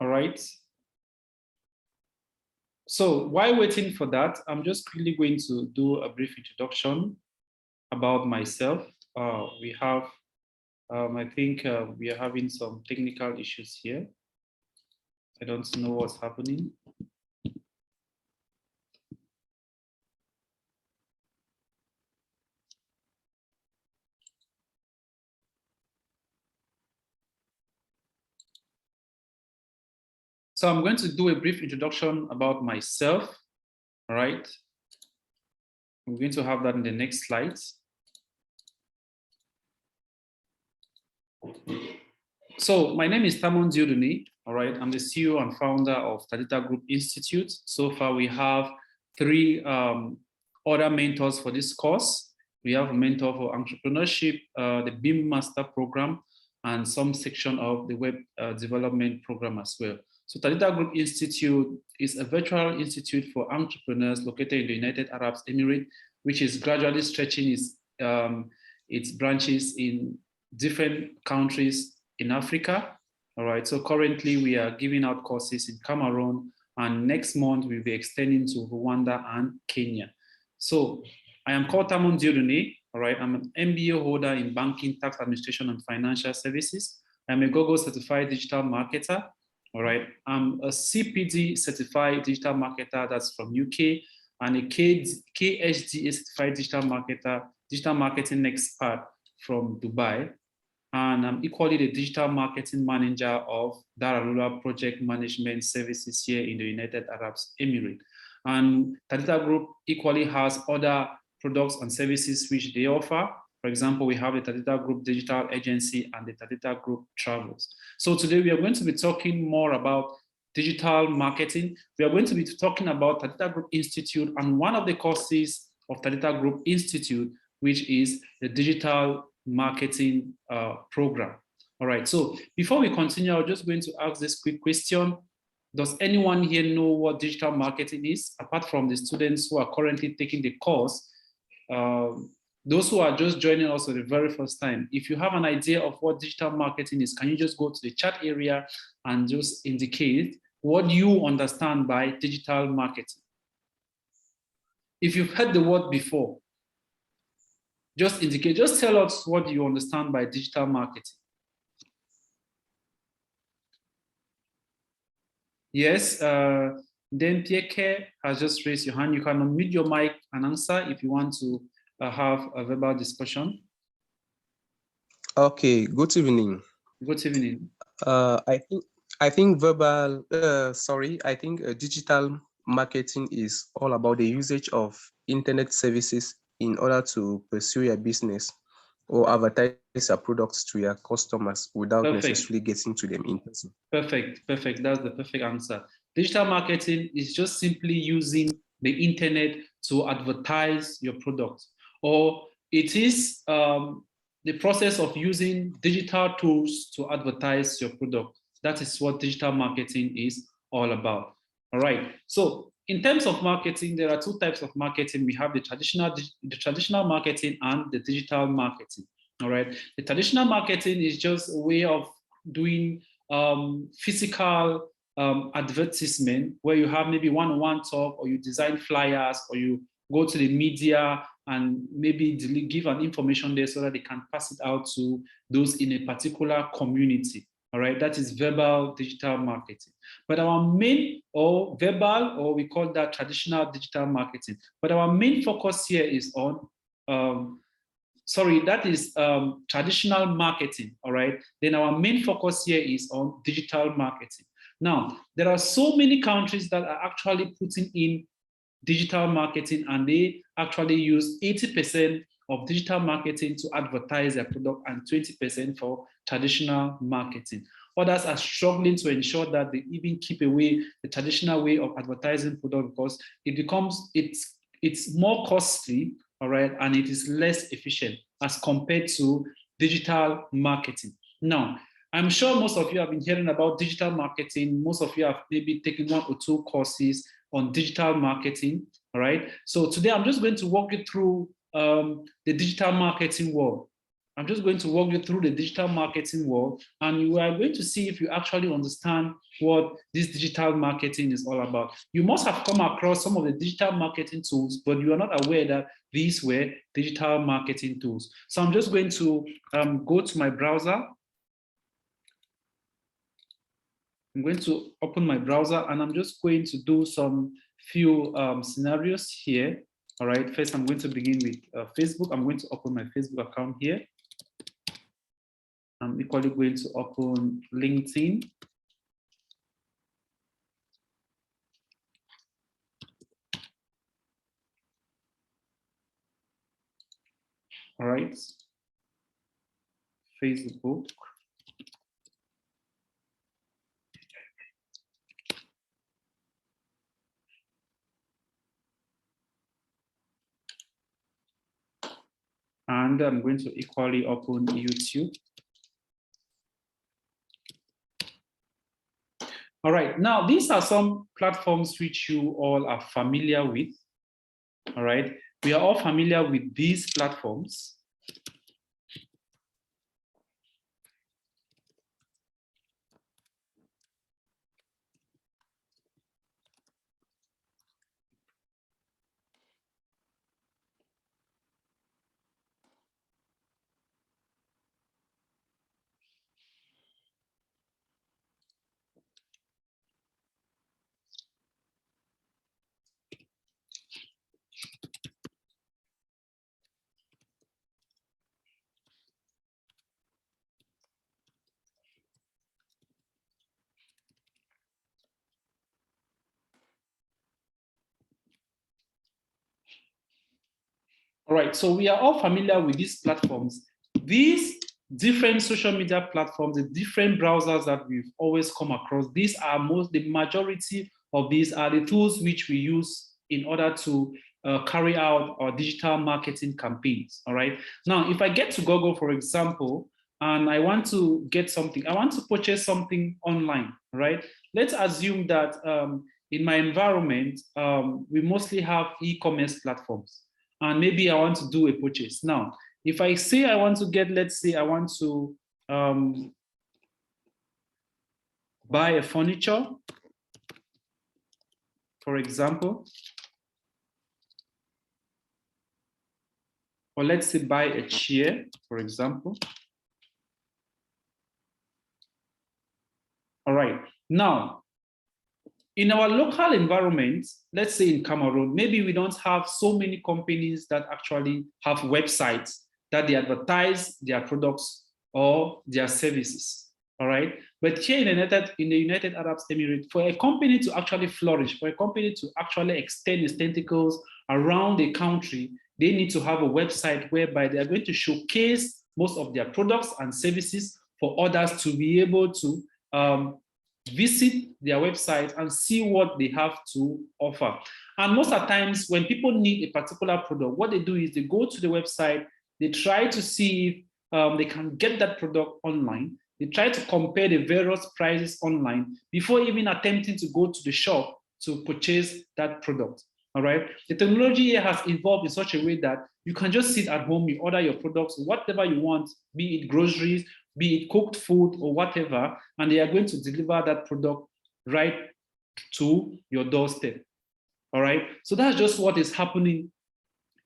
All right. So while waiting for that, I'm just quickly going to do a brief introduction about myself. We have, I think we are having some technical issues here. I don't know what's happening. So I'm going to do a brief introduction about myself, all right? I'm going to have that in the next slides. So my name is Tamon Diodune, all right? I'm the CEO and founder of Tadita Group Institute. So far we have 3 other mentors for this course. We have a mentor for entrepreneurship, the BIM Master Program, and some section of the web development program as well. So Tadita Group Institute is a virtual institute for entrepreneurs located in the United Arab Emirates, which is gradually stretching its branches in different countries in Africa. All right, so currently we are giving out courses in Cameroon, and next month we'll be extending to Rwanda and Kenya. So I am called Tamon Diodune, all right? I'm an MBA holder in banking, tax administration, and financial services. I'm a Google certified digital marketer, all right? I'm a CPD certified digital marketer that's from UK, and a KHDA certified digital marketing expert from Dubai. And I'm equally the digital marketing manager of Daralula Project Management Services here in the United Arab Emirates. And Tadita Group equally has other products and services which they offer. For example, we have the Tadita Group Digital Agency and the Tadita Group Travels. So today we are going to be talking more about digital marketing. We are going to be talking about Tadita Group Institute and one of the courses of Tadita Group Institute, which is the digital marketing program. All right, so before we continue, I'm just going to ask this quick question. Does anyone here know what digital marketing is, apart from the students who are currently taking the course? Those who are just joining us for the very first time, if you have an idea of what digital marketing is, can you just go to the chat area and just indicate what you understand by digital marketing? If you've heard the word before, just indicate, just tell us what you understand by digital marketing. Yes, then Pieke has just raised your hand. You can unmute your mic and answer if you want to have a verbal discussion. Okay, good evening. Good evening. I think digital marketing is all about the usage of internet services in order to pursue your business or advertise your products to your customers without necessarily getting to them in person. Perfect. That's the perfect answer. Digital marketing is just simply using the internet to advertise your product, or it is the process of using digital tools to advertise your product. That is what digital marketing is all about. All right. So in terms of marketing, there are 2 types of marketing. We have the traditional marketing and the digital marketing. All right. The traditional marketing is just a way of doing physical advertisement where you have maybe one-on-one talk, or you design flyers, or you go to the media and maybe give an information there so that they can pass it out to those in a particular community. All right, that is verbal digital marketing. But our main, or verbal, or we call that traditional digital marketing. But our main focus here is on, traditional marketing, all right? Then our main focus here is on digital marketing. Now, there are so many countries that are actually putting in digital marketing, and they actually use 80% of digital marketing to advertise their product and 20% for traditional marketing. Others are struggling to ensure that they even keep away the traditional way of advertising product, because it's more costly, all right, and it is less efficient as compared to digital marketing. Now, I'm sure most of you have been hearing about digital marketing. Most of you have maybe taken 1 or 2 courses on digital marketing, all right? So today I'm just going to walk you through the digital marketing world. I'm just going to walk you through the digital marketing world, and you are going to see if you actually understand what this digital marketing is all about. You must have come across some of the digital marketing tools, but you are not aware that these were digital marketing tools. So I'm just going to go to my browser. I'm going to open my browser, and I'm just going to do some few scenarios here. All right, first I'm going to begin with Facebook. I'm going to open my Facebook account here. I'm equally going to open LinkedIn. All right, Facebook. And I'm going to equally open YouTube. All right, now these are some platforms which you all are familiar with. All right, we are all familiar with these platforms. All right, so we are all familiar with these platforms. These different social media platforms, the different browsers that we've always come across, these are the majority of these are the tools which we use in order to carry out our digital marketing campaigns. All right, now if I get to Google, for example, and I want to get something, I want to purchase something online, right? Let's assume that in my environment, we mostly have e-commerce platforms. And maybe I want to do a purchase. Now, if I say I want to get, let's say I want to buy a furniture, for example, or let's say buy a chair, for example. All right, now, in our local environment, let's say in Cameroon, maybe we don't have so many companies that actually have websites that they advertise their products or their services, all right? But here in the United Arab Emirates, for a company to actually flourish, for a company to actually extend its tentacles around the country, they need to have a website whereby they are going to showcase most of their products and services for others to be able to visit their website and see what they have to offer. And most of the times when people need a particular product, what they do is they go to the website, they try to see if they can get that product online. They try to compare the various prices online before even attempting to go to the shop to purchase that product. All right. The technology here has evolved in such a way that you can just sit at home, you order your products, whatever you want, be it groceries, be it cooked food or whatever, and they are going to deliver that product right to your doorstep. All right. So that's just what is happening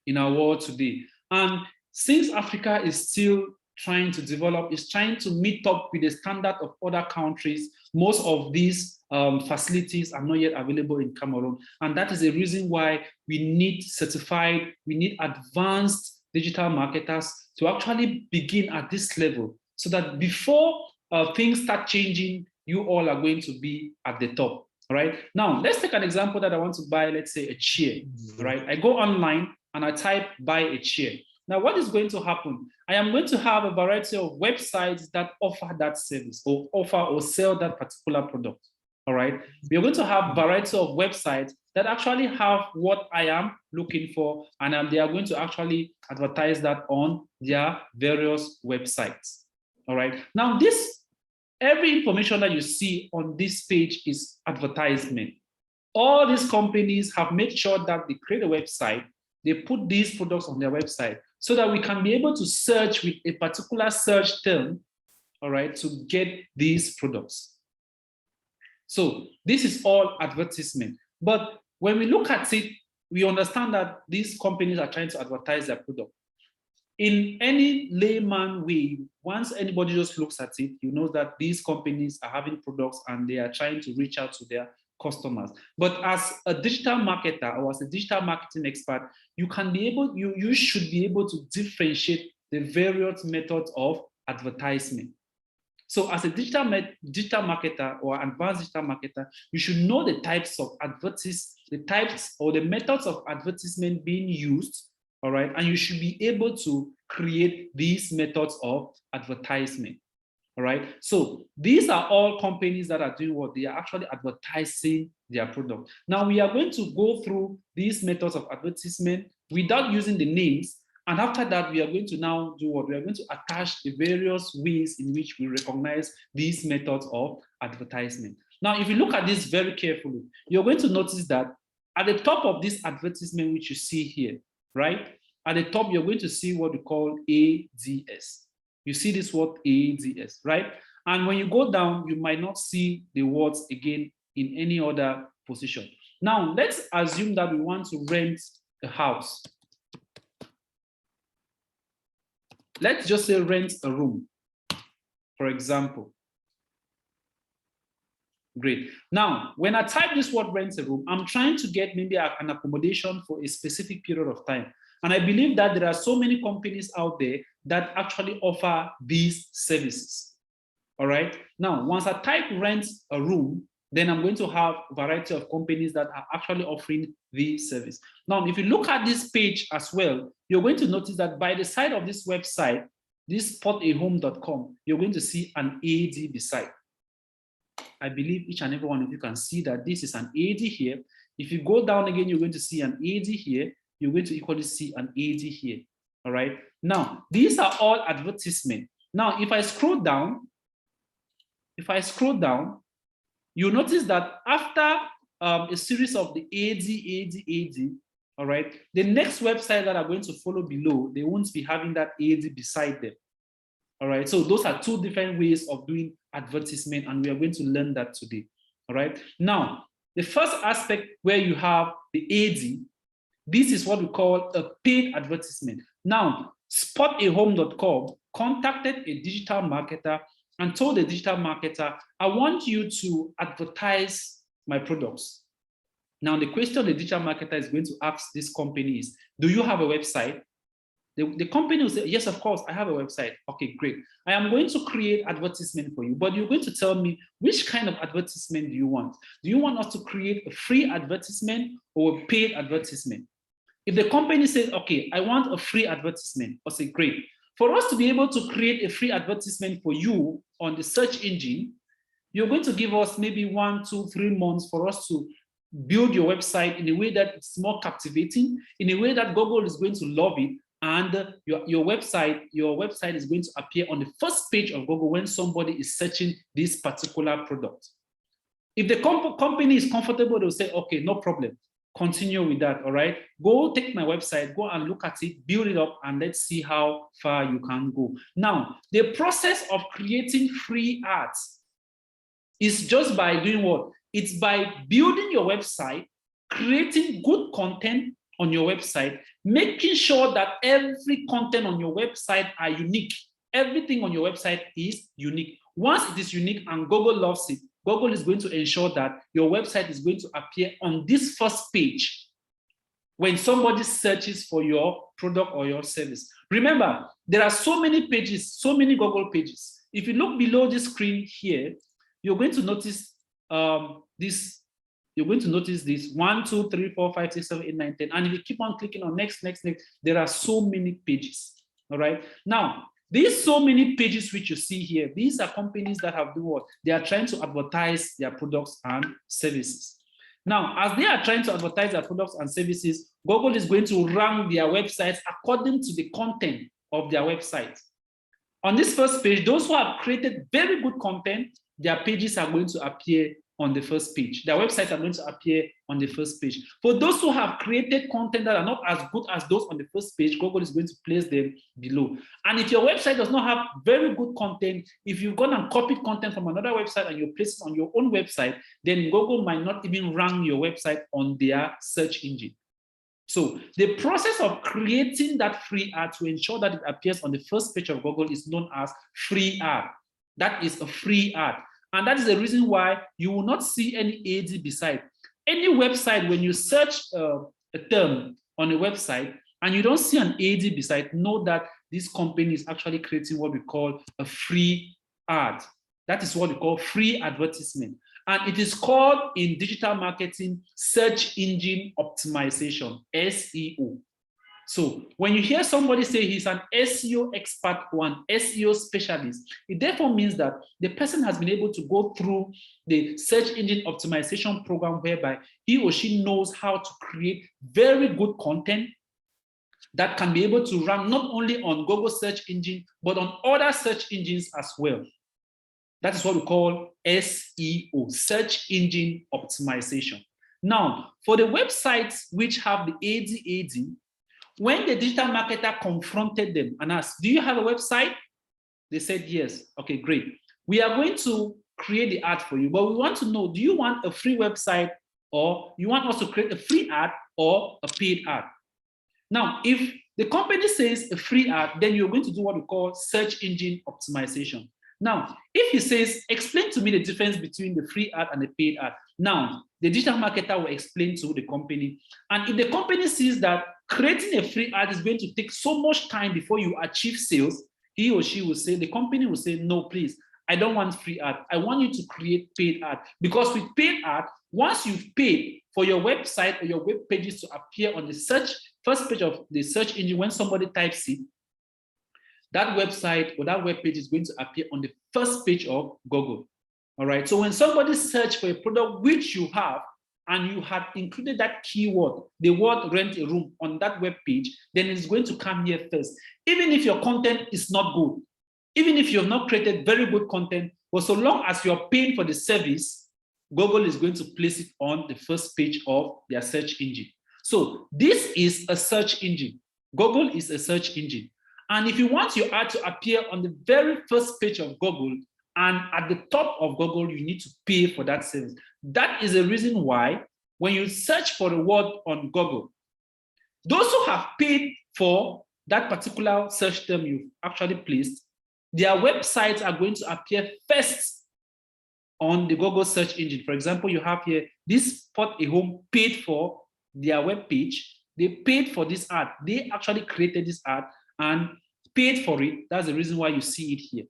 in our world today. And since Africa is still trying to develop, is trying to meet up with the standard of other countries, most of these facilities are not yet available in Cameroon. And that is the reason why we need certified, we need advanced digital marketers to actually begin at this level, so that before things start changing, you all are going to be at the top. All right. Now, let's take an example that I want to buy, let's say a chair. All right. I go online and I type buy a chair. Now, what is going to happen? I am going to have a variety of websites that offer that service or offer or sell that particular product. All right. We are going to have a variety of websites that actually have what I am looking for, and they are going to actually advertise that on their various websites. All right. Now, every information that you see on this page is advertisement. All these companies have made sure that they create a website, they put these products on their website so that we can be able to search with a particular search term, all right, to get these products. So this is all advertisement. But when we look at it, we understand that these companies are trying to advertise their product. In any layman way, once anybody just looks at it, you know that these companies are having products and they are trying to reach out to their customers. But as a digital marketer or as a digital marketing expert, you can be able, you should be able to differentiate the various methods of advertisement. So as a digital marketer or advanced digital marketer, you should know the types of the types or the methods of advertisement being used, all right? And you should be able to create these methods of advertisement, all right? So these are all companies that are doing what? They are actually advertising their product. Now we are going to go through these methods of advertisement without using the names. And after that, we are going to now do what? We are going to attach the various ways in which we recognize these methods of advertisement. Now, if you look at this very carefully, you're going to notice that at the top of this advertisement, which you see here, right? At the top, you're going to see what we call ADS. You see this word ADS, right? And when you go down, you might not see the words again in any other position. Now, let's assume that we want to rent a house. Let's just say rent a room, for example. Great. Now, when I type this word rent a room, I'm trying to get maybe an accommodation for a specific period of time. And I believe that there are so many companies out there that actually offer these services. All right. Now, once I type rent a room, then I'm going to have a variety of companies that are actually offering this service. Now, if you look at this page as well, you're going to notice that by the side of this website, this spotahome.com, you're going to see an AD beside. I believe each and every one of you can see that this is an AD here. If you go down again, you're going to see an AD here. You're going to equally see an AD here. All right. Now, these are all advertisement. Now, if I scroll down, you'll notice that after a series of the AD, all right, the next website that are going to follow below, they won't be having that AD beside them. All right, so those are two different ways of doing advertisement, and we are going to learn that today. All right, now, the first aspect where you have the AD, this is what we call a paid advertisement. Now, spotahome.com contacted a digital marketer and told the digital marketer, I want you to advertise my products. Now, the question the digital marketer is going to ask this company is, do you have a website? The company will say, yes, of course, I have a website. Okay, great. I am going to create advertisement for you, but you're going to tell me which kind of advertisement do you want? Do you want us to create a free advertisement or a paid advertisement? If the company says, okay, I want a free advertisement, I'll say, great. For us to be able to create a free advertisement for you on the search engine, you're going to give us maybe 1, 2, 3 months for us to build your website in a way that it's more captivating, in a way that Google is going to love it, and your website is going to appear on the first page of Google when somebody is searching this particular product. If the company is comfortable, they'll say, okay, no problem. Continue with that, all right? Go take my website, go and look at it, build it up, and let's see how far you can go. Now, the process of creating free ads is just by doing what? It's by building your website, creating good content on your website, making sure that every content on your website are unique. Everything on your website is unique. Once it is unique and Google loves it, Google is going to ensure that your website is going to appear on this first page when somebody searches for your product or your service. Remember, there are so many pages, so many Google pages. If you look below the screen here, you're going to notice this. You're going to notice this 1, 2, 3, 4, 5, 6, 7, 8, 9, 10. And if you keep on clicking on next, there are so many pages. All right. Now, these so many pages which you see here, these are companies that have done what? They are trying to advertise their products and services. Now, as they are trying to advertise their products and services, Google is going to rank their websites according to the content of their website. On this first page, those who have created very good content, their pages are going to appear on the first page. Their websites are going to appear on the first page. For those who have created content that are not as good as those on the first page, Google is going to place them below. And if your website does not have very good content, if you've gone and copied content from another website and you place it on your own website, then Google might not even rank your website on their search engine. So the process of creating that free ad to ensure that it appears on the first page of Google is known as free ad. That is a free ad. And that is the reason why you will not see any AD beside. Any website, when you search a term on a website and you don't see an AD beside, know that this company is actually creating what we call a free ad. That is what we call free advertisement. And it is called in digital marketing, search engine optimization, SEO. So when you hear somebody say he's an SEO expert or an SEO specialist, it therefore means that the person has been able to go through the search engine optimization program whereby he or she knows how to create very good content that can be able to rank not only on Google search engine, but on other search engines as well. That is what we call SEO, search engine optimization. Now, for the websites which have the AD, when the digital marketer confronted them and asked, do you have a website? They said, yes. Okay, great. We are going to create the ad for you, but we want to know, do you want a free website or you want us to create a free ad or a paid ad? Now, if the company says a free ad, then you're going to do what we call search engine optimization. Now, if he says, explain to me the difference between the free ad and the paid ad. Now, the digital marketer will explain to the company. And if the company sees that creating a free ad is going to take so much time before you achieve sales, he or she will say, the company will say, no, please, I don't want free ad. I want you to create paid ad. Because with paid ad, once you've paid for your website or your web pages to appear on the first page of the search engine, when somebody types it, that website or that web page is going to appear on the first page of Google. All right. So when somebody searches for a product which you have and you have included that keyword, the word rent a room on that web page, then it's going to come here first. Even if your content is not good, even if you have not created very good content, but so long as you're paying for the service, Google is going to place it on the first page of their search engine. So this is a search engine. Google is a search engine. And if you want your ad to appear on the very first page of Google and at the top of Google, you need to pay for that service. That is the reason why when you search for a word on Google, those who have paid for that particular search term you've actually placed, their websites are going to appear first on the Google search engine. For example, you have here, this Spot a Home paid for their web page. They paid for this ad. They actually created this ad and paid for it. That's the reason why you see it here.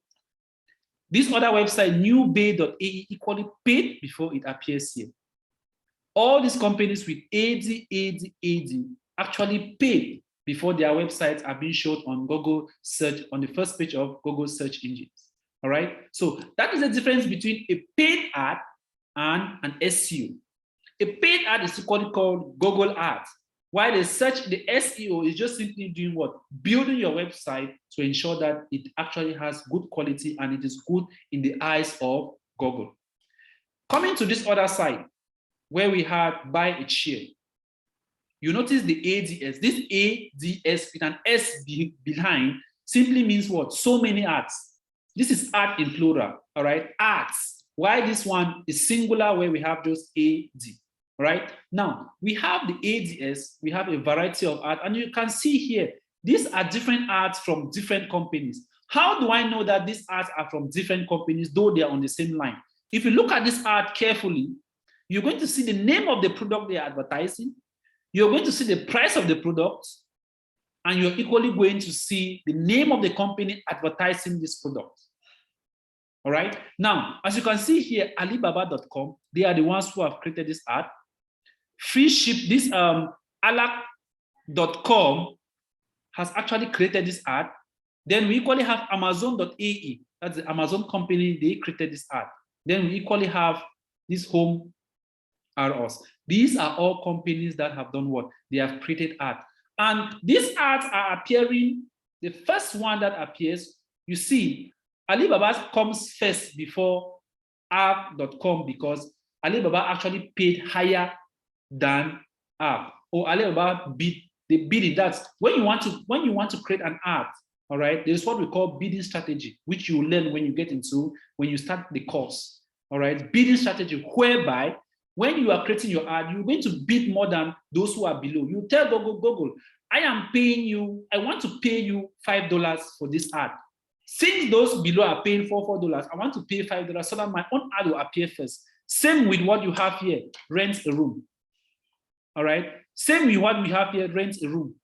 This other website, newbay.ae, equally paid before it appears here. All these companies with AD actually paid before their websites are being shown on Google search, on the first page of Google search engines. All right. So that is the difference between a paid ad and an SEO. A paid ad is equally called Google Ads. While the SEO is just simply doing what? Building your website to ensure that it actually has good quality and it is good in the eyes of Google. Coming to this other side, where we had buy a share, you notice the ADS. This ADS with an S behind simply means what? So many ads. This is ad in plural, all right? Ads. Why this one is singular where we have just AD. Right now, we have the ADS, we have a variety of ads, and you can see here, these are different ads from different companies. How do I know that these ads are from different companies, though they are on the same line? If you look at this ad carefully, you're going to see the name of the product they are advertising, you're going to see the price of the product, and you're equally going to see the name of the company advertising this product. All right. Now, as you can see here, Alibaba.com, they are the ones who have created this ad. Free ship, this Alak.com has actually created this ad. Then we equally have Amazon.ae, that's the Amazon company, they created this ad. Then we equally have this Home R Us. These are all companies that have done what? They have created ads. And these ads are appearing, the first one that appears, you see, Alibaba comes first before App.com because Alibaba actually paid higher than app, or Alibaba they bid it. That's when you want to create an ad. All right, there's what we call bidding strategy, which you learn when you start the course. All right, bidding strategy, whereby when you are creating your ad, you're going to bid more than those who are below. You tell Google, I want to pay you $5 for this ad. Since those below are paying $4, I want to pay $5 so that my own ad will appear first. Same with what you have here, rent a room. All right, same with what we have here, rent a room.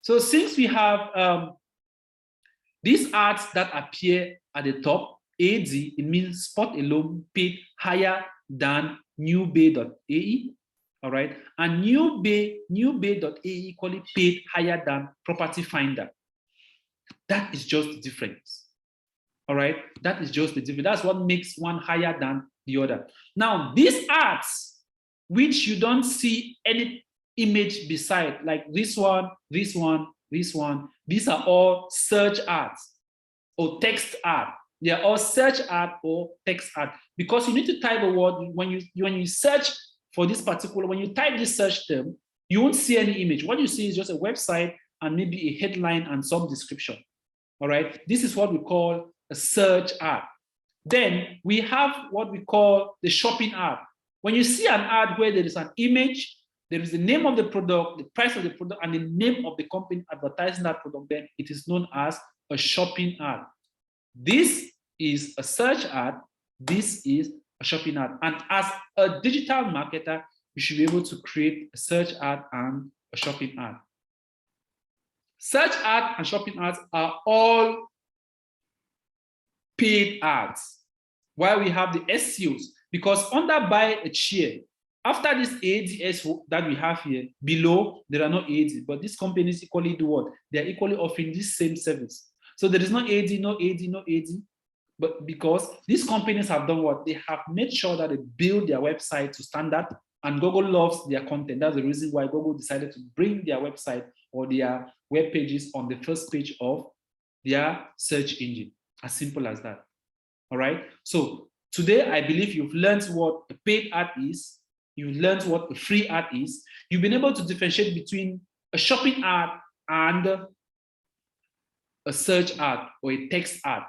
So since we have these ads that appear at the top, AD, it means Spot Alone paid higher than newbay.ae, all right? And newbay.ae equally paid higher than Property Finder. That is just the difference, all right? That is just the difference. That's what makes one higher than the other. Now, these ads, which you don't see any image beside, like this one, this one, this one, these are all search ads or text ad. They are all search ad or text ad, because you need to type a word. When you search for this particular, when you type this search term, you won't see any image. What you see is just a website and maybe a headline and some description. All right, this is what we call a search ad. Then we have what we call the shopping ad. When you see an ad where there is an image, there is the name of the product, the price of the product, and the name of the company advertising that product, then it is known as a shopping ad. This is a search ad. This is a shopping ad. And as a digital marketer, you should be able to create a search ad and a shopping ad. Search ad and shopping ads are all paid ads, while we have the SEOs, because under buy a chair, after this ADS that we have here, below, there are no AD, but these companies equally do what? They're equally offering this same service. So there is no AD, no AD, no AD, but because these companies have done what? They have made sure that they build their website to standard, and Google loves their content. That's the reason why Google decided to bring their website or their web pages on the first page of their search engine. As simple as that. All right. So today, I believe you've learned what a paid ad is. You've learned what a free ad is. You've been able to differentiate between a shopping ad and a search ad or a text ad.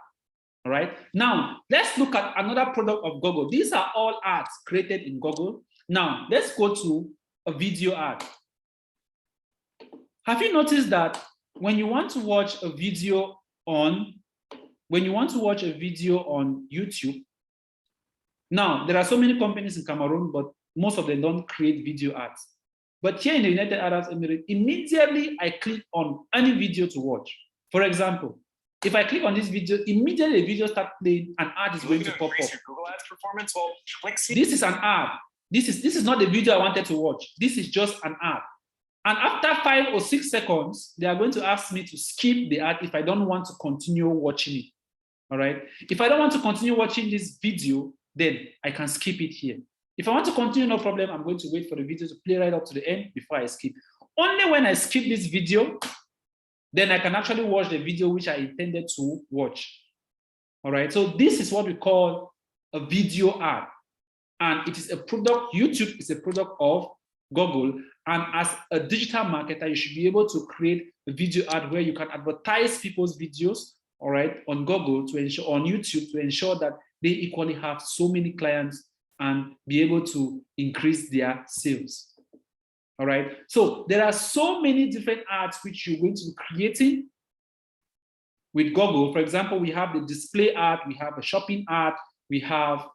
All right. Now, let's look at another product of Google. These are all ads created in Google. Now, let's go to a video ad. Have you noticed that when you want to watch a video on YouTube, now there are so many companies in Cameroon, but most of them don't create video ads. But here in the United Arab Emirates, immediately I click on any video to watch. For example, if I click on this video, immediately the video starts playing, an ad is going to pop up. Google Ads performance? Well, this is an ad. This is not the video I wanted to watch. This is just an ad. And after 5 or 6 seconds, they are going to ask me to skip the ad if I don't want to continue watching it. All right. If I don't want to continue watching this video, then I can skip it here. If I want to continue, no problem. I'm going to wait for the video to play right up to the end before I skip. Only when I skip this video, then I can actually watch the video which I intended to watch. All right. So this is what we call a video ad. And it is a product, YouTube is a product of Google. And as a digital marketer, you should be able to create a video ad where you can advertise people's videos, all right, on Google to ensure, on YouTube, to ensure that they equally have so many clients and be able to increase their sales. All right. So there are so many different ads which you're going to be creating with Google. For example, we have the display ad, we have a shopping ad, we have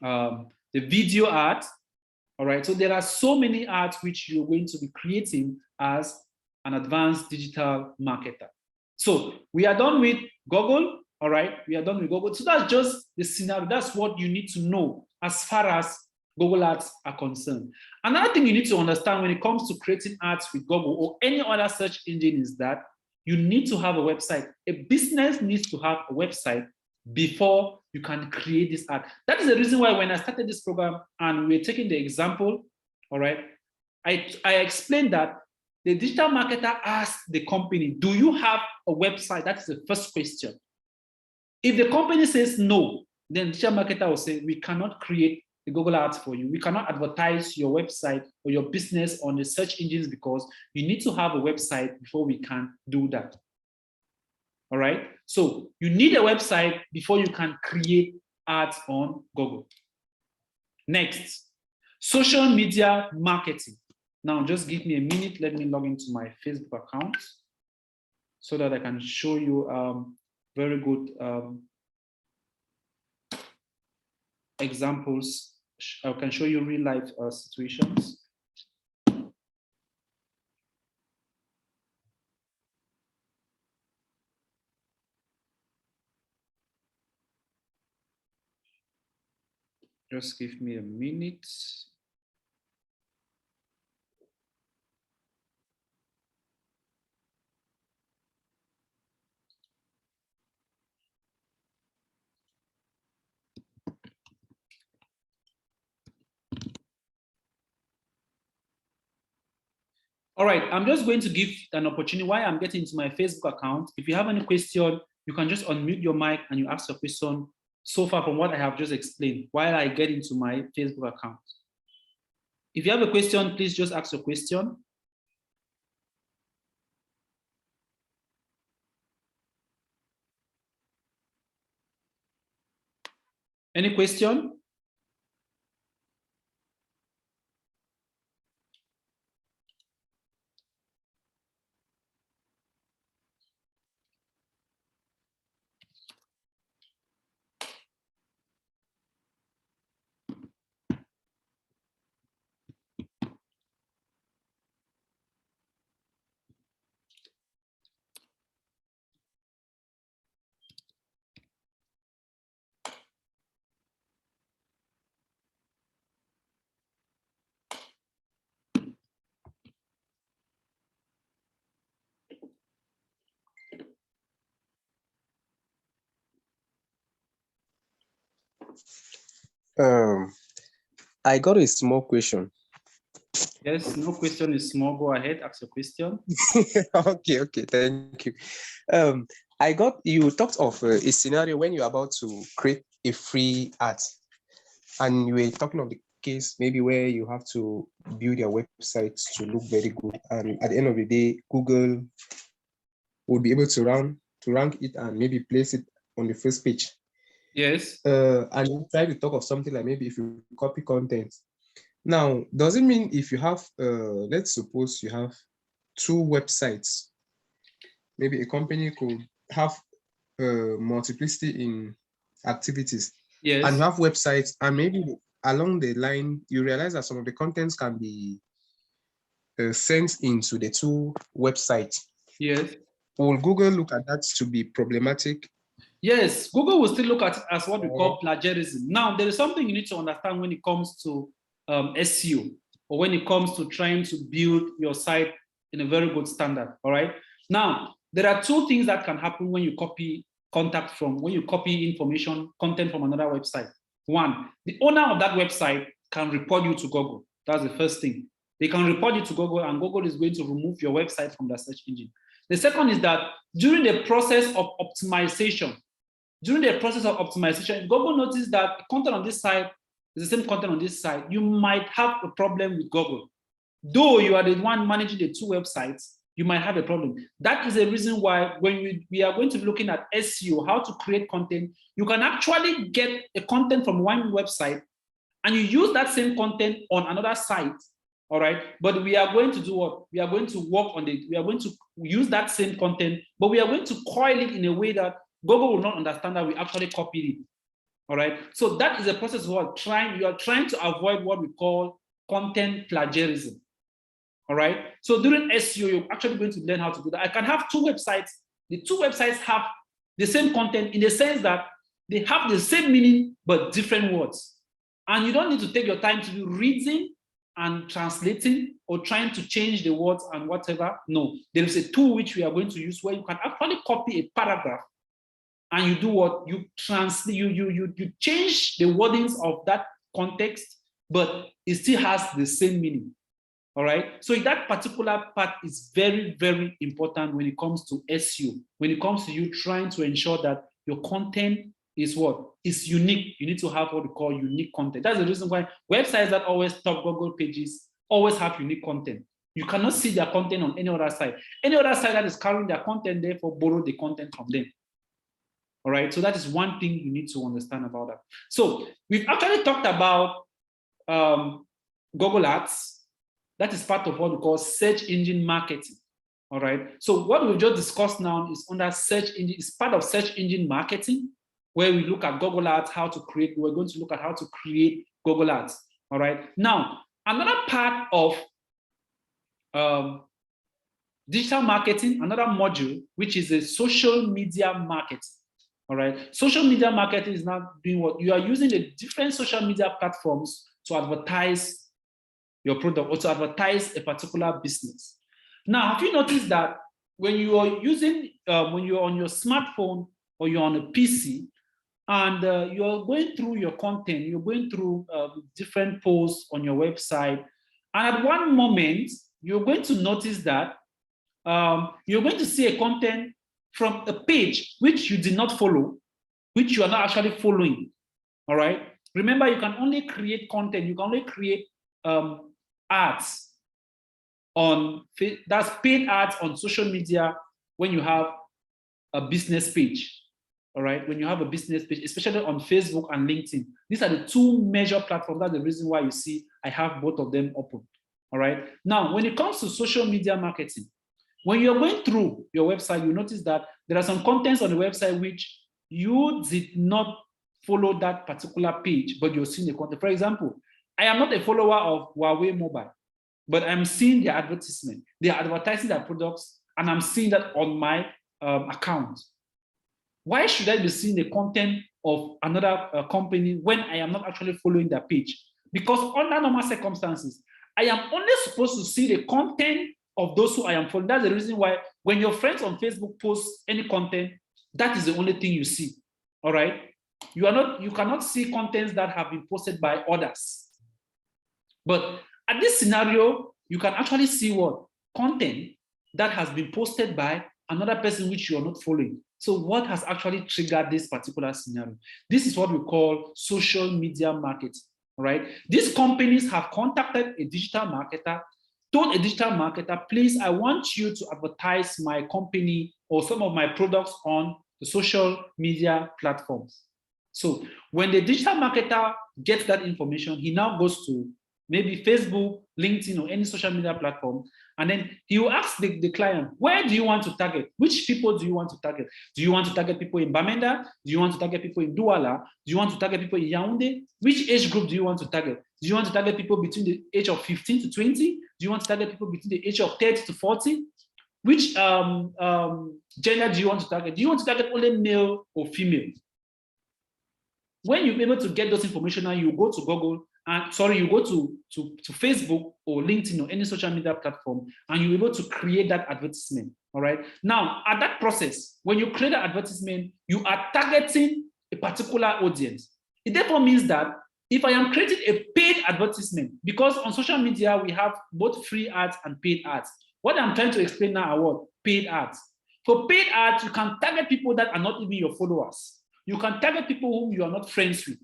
the video ad. All right. So there are so many ads which you're going to be creating as an advanced digital marketer. So we are done with Google. All right. We are done with Google. So that's just the scenario. That's what you need to know as far as Google Ads are concerned. Another thing you need to understand when it comes to creating ads with Google or any other search engine is that you need to have a website. A business needs to have a website before you can create this ad. That is the reason why when I started this program and we're taking the example, all right, I explained that the digital marketer asked the company, do you have a website? That's the first question. If the company says no, then digital marketer will say, we cannot create the Google Ads for you. We cannot advertise your website or your business on the search engines because you need to have a website before we can do that. All right. So you need a website before you can create ads on Google. Next, social media marketing. Now, just give me a minute. Let me log into my Facebook account so that I can show you very good examples. I can show you real life situations. Just give me a minute. All right, I'm just going to give an opportunity while I'm getting into my Facebook account. If you have any question, you can just unmute your mic and you ask your question so far from what I have just explained while I get into my Facebook account. If you have a question, please just ask your question. Any question? I got a small question. Yes, no question is small. Go ahead, ask your question. Okay, thank you. You talked of a scenario when you're about to create a free ad, and you were talking of the case maybe where you have to build your website to look very good, and at the end of the day, Google will be able to rank it and maybe place it on the first page. Yes. And you try to talk of something like maybe if you copy content. Now, does it mean if you have, let's suppose you have 2 websites, maybe a company could have multiplicity in activities. Yes. And you have websites, and maybe along the line, you realize that some of the contents can be sent into the 2 websites. Yes. Will Google look at that to be problematic? Yes, Google will still look at it as what we call plagiarism. Now, there is something you need to understand when it comes to SEO, or when it comes to trying to build your site in a very good standard, all right? Now, there are 2 things that can happen when you copy information, content from another website. 1, the owner of that website can report you to Google. That's the first thing. They can report you to Google, and Google is going to remove your website from the search engine. The second is that during the process of optimization, if Google notices that content on this site is the same content on this site, you might have a problem with Google. Though you are the one managing the 2 websites, you might have a problem. That is a reason why when we are going to be looking at SEO, how to create content, you can actually get a content from one website and you use that same content on another site, all right? But we are going to do what? We are going to work on it. We are going to use that same content, but we are going to coil it in a way that Google will not understand that we actually copied it, all right? So that is a process of you are trying to avoid what we call content plagiarism, all right? So during SEO, you're actually going to learn how to do that. I can have 2 websites. The 2 websites have the same content in the sense that they have the same meaning, but different words. And you don't need to take your time to be reading and translating or trying to change the words and whatever. No, there is a tool which we are going to use where you can actually copy a paragraph and you do what? You translate, you change the wordings of that context, but it still has the same meaning. All right. So that particular part is very, very important when it comes to SEO, when it comes to you trying to ensure that your content is what? Is unique. You need to have what we call unique content. That's the reason why websites that always top Google pages always have unique content. You cannot see their content on any other site. Any other site that is carrying their content, therefore borrow the content from them. All right, so that is one thing you need to understand about that. So we've actually talked about Google Ads. That is part of what we call search engine marketing. All right, so what we've just discussed now is under search engine, it's part of search engine marketing, where we look at Google Ads, how to create, we're going to look at how to create Google Ads. All right, now another part of digital marketing, another module, which is a social media marketing. All right, social media marketing is now doing what? You are using the different social media platforms to advertise your product or to advertise a particular business. Now, have you noticed that when you are using, when you're on your smartphone or you're on a PC and you're going through your content, you're going through different posts on your website, and at one moment, you're going to notice that you're going to see a content from a page which you did not follow, which you are not actually following. All right. Remember, you can only create content. You can only create ads on, that's paid ads on social media when you have a business page. All right. When you have a business page, especially on Facebook and LinkedIn, these are the two major platforms. That's the reason why you see I have both of them open. All right. Now, when it comes to social media marketing, when you're going through your website, you notice that there are some contents on the website which you did not follow that particular page, but you're seeing the content. For example, I am not a follower of Huawei Mobile, but I'm seeing their advertisement. They are advertising their products, and I'm seeing that on my account. Why should I be seeing the content of another company when I am not actually following their page? Because under normal circumstances, I am only supposed to see the content of those who I am following. That's the reason why when your friends on Facebook post any content, that is the only thing you see. All right. You cannot see contents that have been posted by others. But at this scenario, you can actually see what? Content that has been posted by another person which you are not following. So what has actually triggered this particular scenario? This is what we call social media marketing. Right? These companies have contacted a digital marketer, told a digital marketer, please, I want you to advertise my company or some of my products on the social media platforms. So when the digital marketer gets that information, he now goes to maybe Facebook, LinkedIn, or any social media platform, and then he will ask the client, where do you want to target? Which people do you want to target? Do you want to target people in Bamenda? Do you want to target people in Douala? Do you want to target people in Yaoundé? Which age group do you want to target? Do you want to target people between the age of 15 to 20? Do you want to target people between the age of 30 to 40? Which gender do you want to target? Do you want to target only male or female? When you're able to get those information, now you go to Google, and you go to Facebook or LinkedIn or any social media platform, and you're able to create that advertisement. All right. Now, at that process, when you create an advertisement, you are targeting a particular audience. It therefore means that if I am creating a paid advertisement, because on social media we have both free ads and paid ads. What I'm trying to explain now are what? Paid ads. For paid ads, you can target people that are not even your followers. You can target people whom you are not friends with.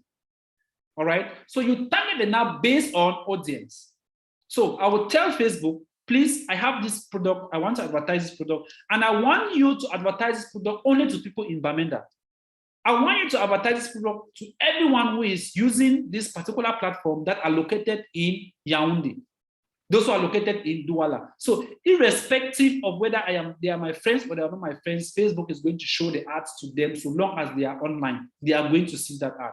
All right. So you target them now based on audience. So I will tell Facebook, please, I have this product. I want to advertise this product. And I want you to advertise this product only to people in Bamenda. I want you to advertise this product to everyone who is using this particular platform that are located in Yaoundé. Those who are located in Douala. So irrespective of whether they are my friends or they are not my friends, Facebook is going to show the ads to them so long as they are online. They are going to see that ad.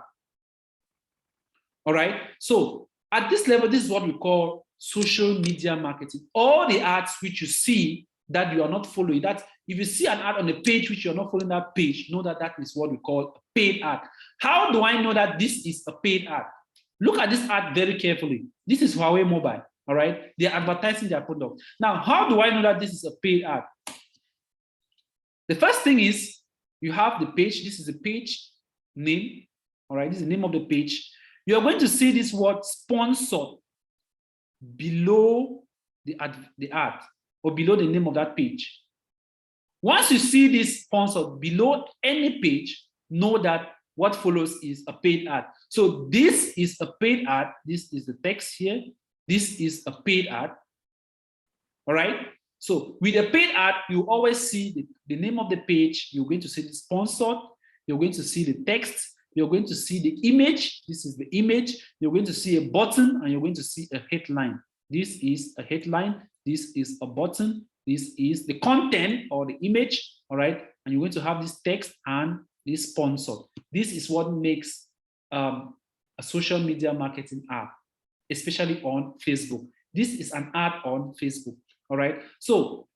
All right. So at this level, this is what we call social media marketing. All the ads which you see that you are not following, that if you see an ad on a page which you're not following that page, know that that is what we call a paid ad. How do I know that this is a paid ad? Look at this ad very carefully. This is Huawei Mobile. All right. They're advertising their product. Now, how do I know that this is a paid ad? The first thing is you have the page. This is the page name. All right. This is the name of the page. You're going to see this word sponsored below the ad or below the name of that page. Once you see this sponsored below any page, know that what follows is a paid ad. So this is a paid ad. This is the text here. This is a paid ad. All right. So with a paid ad, you always see the name of the page. You're going to see the sponsored. You're going to see the text. You're going to see the image. This is the image. You're going to see a button and you're going to see a headline. This is a headline. This is a button. This is the content or the image. All right. And you're going to have this text and this sponsored. This is what makes a social media marketing app, especially on Facebook. This is an ad on Facebook. All right. So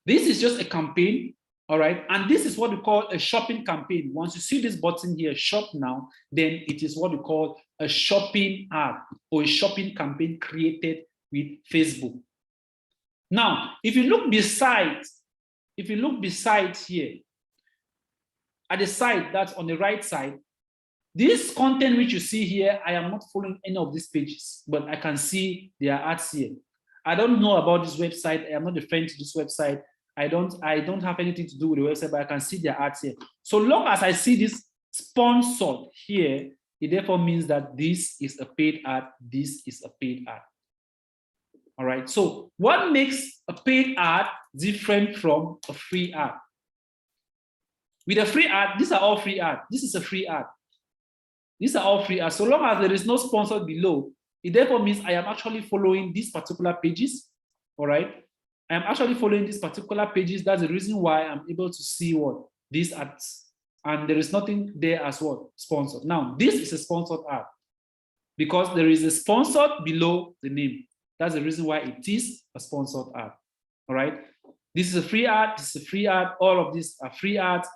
this is just a campaign. All right. And this is what we call a shopping campaign. Once you see this button here, shop now, then it is what we call a shopping ad or a shopping campaign created with Facebook. Now, if you look beside here, at the side that's on the right side, this content which you see here, I am not following any of these pages, but I can see there are ads here. I don't know about this website. I am not a friend to this website. I don't have anything to do with the website, but I can see their ads here. So long as I see this sponsored here, it therefore means that this is a paid ad. This is a paid ad. All right. So what makes a paid ad different from a free ad? With a free ad, these are all free ads. This is a free ad. These are all free ads. So long as there is no sponsor below, it therefore means I am actually following these particular pages. All right. I am actually following these particular pages. That's the reason why I'm able to see what these ads. And there is nothing there as what sponsored. Now, this is a sponsored ad because there is a sponsored below the name. That's the reason why it is a sponsored ad. All right. This is a free ad. This is a free ad. All of these are free ads.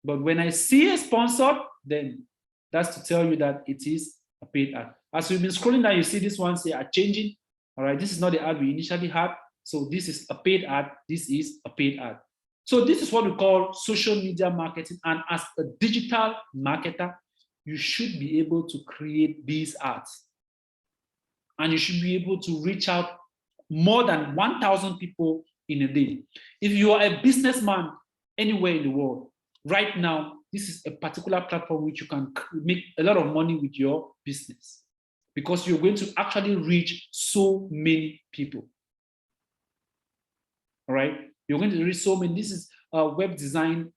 But when I see a sponsored, then that's to tell you that it is a paid ad. As we've been scrolling down, you see these ones here are changing. All right, this is not the ad we initially had. So this is a paid ad. This is a paid ad. So this is what we call social media marketing. And as a digital marketer, you should be able to create these ads. And you should be able to reach out more than 1,000 people in a day. If you are a businessman anywhere in the world, right now, this is a particular platform which you can make a lot of money with your business because you're going to actually reach so many people. All right, you're going to reach so many. This is a web design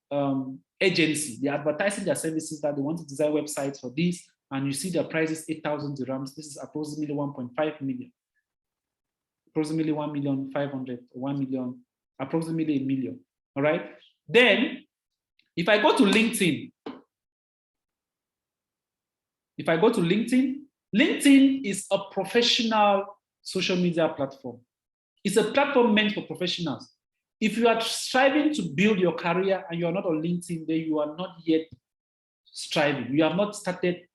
agency. They're advertising their services that they want to design websites for this, and you see their prices 8,000 dirhams. This is approximately 1.5 million, approximately 1,500,000, 1 million, approximately 1 million. All right, then. If I go to LinkedIn, LinkedIn is a professional social media platform. It's a platform meant for professionals. If you are striving to build your career and you are not on LinkedIn, then you are not yet striving. You have not started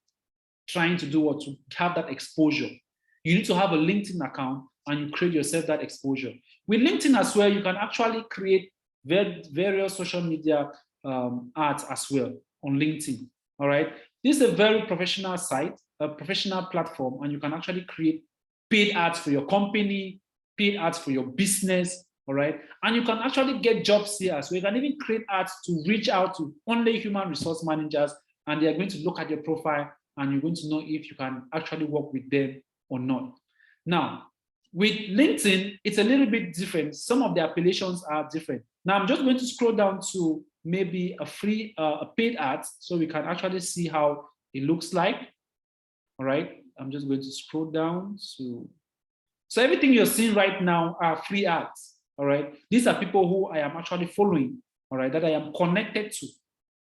trying to do what to have that exposure. You need to have a LinkedIn account and you create yourself that exposure. With LinkedIn as well, you can actually create various social media ads as well on LinkedIn. All right. This is a very professional site, a professional platform, and you can actually create paid ads for your company, paid ads for your business. All right. And you can actually get jobs here. So you can even create ads to reach out to only human resource managers, and they are going to look at your profile and you're going to know if you can actually work with them or not. Now, with LinkedIn, it's a little bit different. Some of the appellations are different. Now, I'm just going to scroll down to maybe a paid ad so we can actually see how it looks like. All right, I'm just going to scroll down to, so everything you're seeing right now are free ads. All right, these are people who I am actually following, all right, that I am connected to,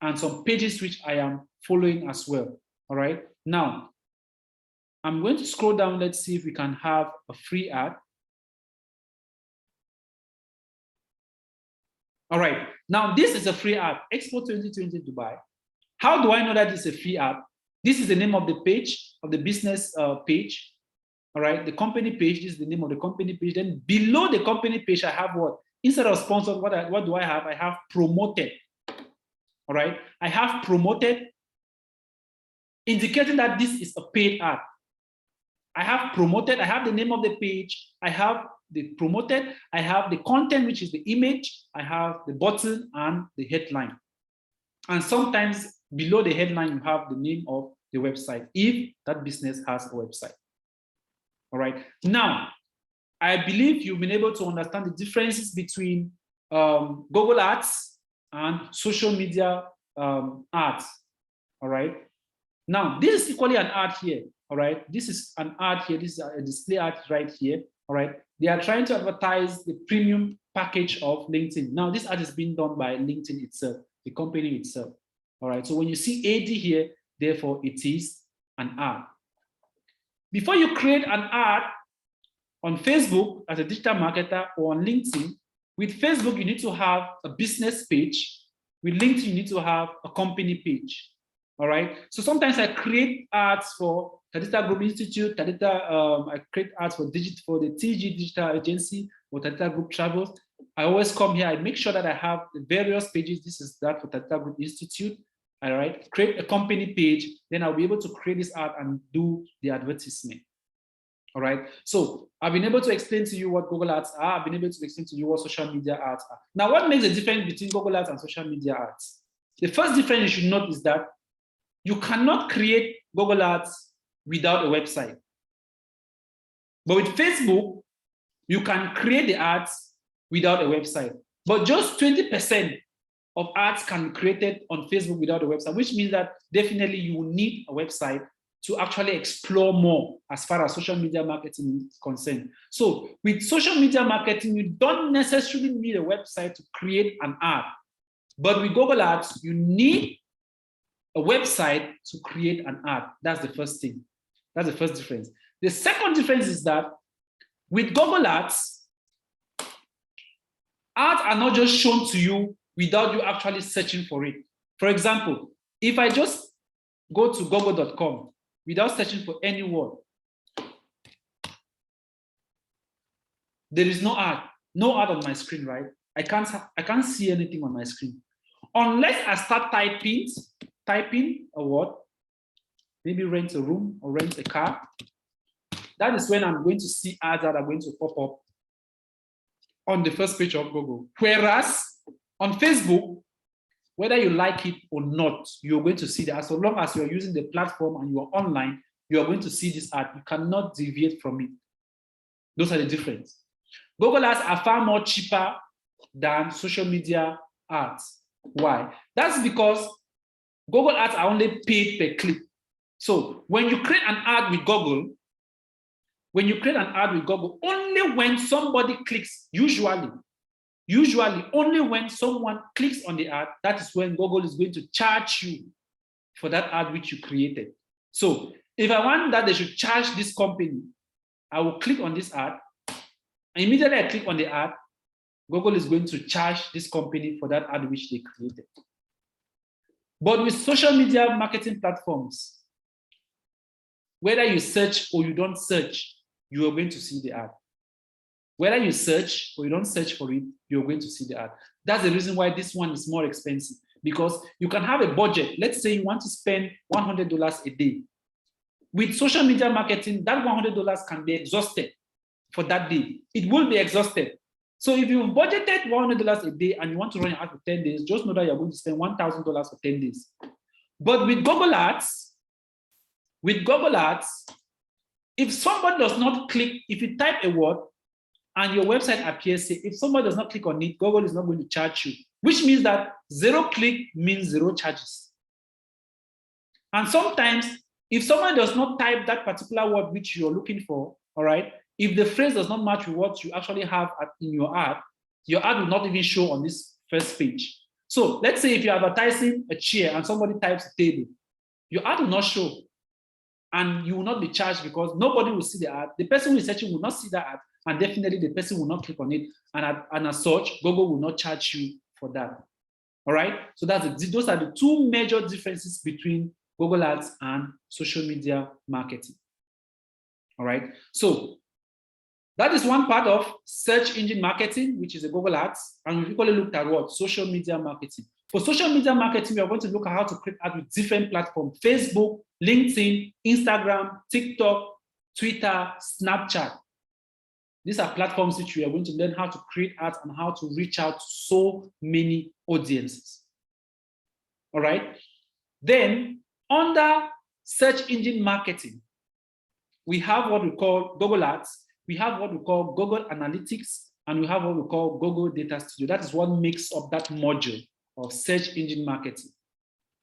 and some pages which I am following as well. All right, now I'm going to scroll down. Let's see if we can have a free ad. All right, now this is a free ad, Expo 2020 Dubai. How do I know that it's a free ad? This is the name of the page, of the business page. All right, the company page, this is the name of the company page. Then below the company page, I have what? Instead of sponsored, what do I have? I have promoted. All right, I have promoted, indicating that this is a paid ad. I have promoted, I have the name of the page, I have the promoted, I have the content, which is the image, I have the button and the headline. And sometimes below the headline, you have the name of the website, if that business has a website. All right. Now, I believe you've been able to understand the differences between Google Ads and social media ads. All right. Now, this is equally an ad here. All right. This is an ad here. This is a display ad right here. All right. They are trying to advertise the premium package of LinkedIn. Now, this ad is being done by LinkedIn itself, the company itself. All right. So when you see AD here, therefore it is an ad. Before you create an ad on Facebook as a digital marketer or on LinkedIn, with Facebook, you need to have a business page. With LinkedIn, you need to have a company page. All right. So sometimes I create ads for Tadita Group Institute, I create ads for the TG Digital Agency or Tadita Group Travels. I always come here, I make sure that I have the various pages. This is that for Tadita Group Institute. All right. Create a company page, then I'll be able to create this ad and do the advertisement. All right. So I've been able to explain to you what Google Ads are. I've been able to explain to you what social media ads are. Now, what makes the difference between Google Ads and social media ads? The first difference you should note is that you cannot create Google Ads without a website. But with Facebook, you can create the ads without a website. But just 20% of ads can be created on Facebook without a website, which means that definitely you will need a website to actually explore more as far as social media marketing is concerned. So with social media marketing, you don't necessarily need a website to create an ad. But with Google Ads, you need a website to create an ad. That's the first thing. That's the first difference. The second difference is that with Google Ads, ads are not just shown to you without you actually searching for it. For example, if I just go to google.com without searching for any word, there is no ad on my screen, right? I can't see anything on my screen. Unless I start typing a word, maybe rent a room or rent a car, that is when I'm going to see ads that are going to pop up on the first page of Google. Whereas on Facebook, whether you like it or not, you're going to see that. So long as you're using the platform and you are online, you are going to see this ad. You cannot deviate from it. Those are the difference. Google ads are far more cheaper than social media ads. Why? That's because Google ads are only paid per click. So when you create an ad with Google, only when somebody clicks, usually only when someone clicks on the ad, that is when Google is going to charge you for that ad which you created. So if I want that they should charge this company, I will click on this ad. And immediately I click on the ad, Google is going to charge this company for that ad which they created. But with social media marketing platforms, whether you search or you don't search, you are going to see the ad. Whether you search or you don't search for it, you're going to see the ad. That's the reason why this one is more expensive, because you can have a budget. Let's say you want to spend $100 a day. With social media marketing, that $100 can be exhausted for that day. It will be exhausted. So if you budgeted $100 a day and you want to run your ad for 10 days, just know that you're going to spend $1,000 for 10 days. But with Google Ads, if somebody does not click, if you type a word and your website appears, if somebody does not click on it, Google is not going to charge you, which means that 0 click means 0 charges. And sometimes, if someone does not type that particular word which you're looking for, all right, if the phrase does not match with what you actually have in your ad will not even show on this first page. So let's say if you're advertising a chair and somebody types a table, your ad will not show. And you will not be charged because nobody will see the ad. The person who is searching will not see that ad, and definitely the person will not click on it. And as such, Google will not charge you for that. All right. So those are the two major differences between Google Ads and social media marketing. All right. So that is one part of search engine marketing, which is a Google Ads. And we've equally looked at what? Social media marketing. For social media marketing, we are going to look at how to create ads with different platforms: Facebook, LinkedIn, Instagram, TikTok, Twitter, Snapchat. These are platforms which we are going to learn how to create ads and how to reach out to so many audiences. All right. Then under search engine marketing, we have what we call Google Ads, we have what we call Google Analytics, and we have what we call Google Data Studio. That is what makes up that module of search engine marketing.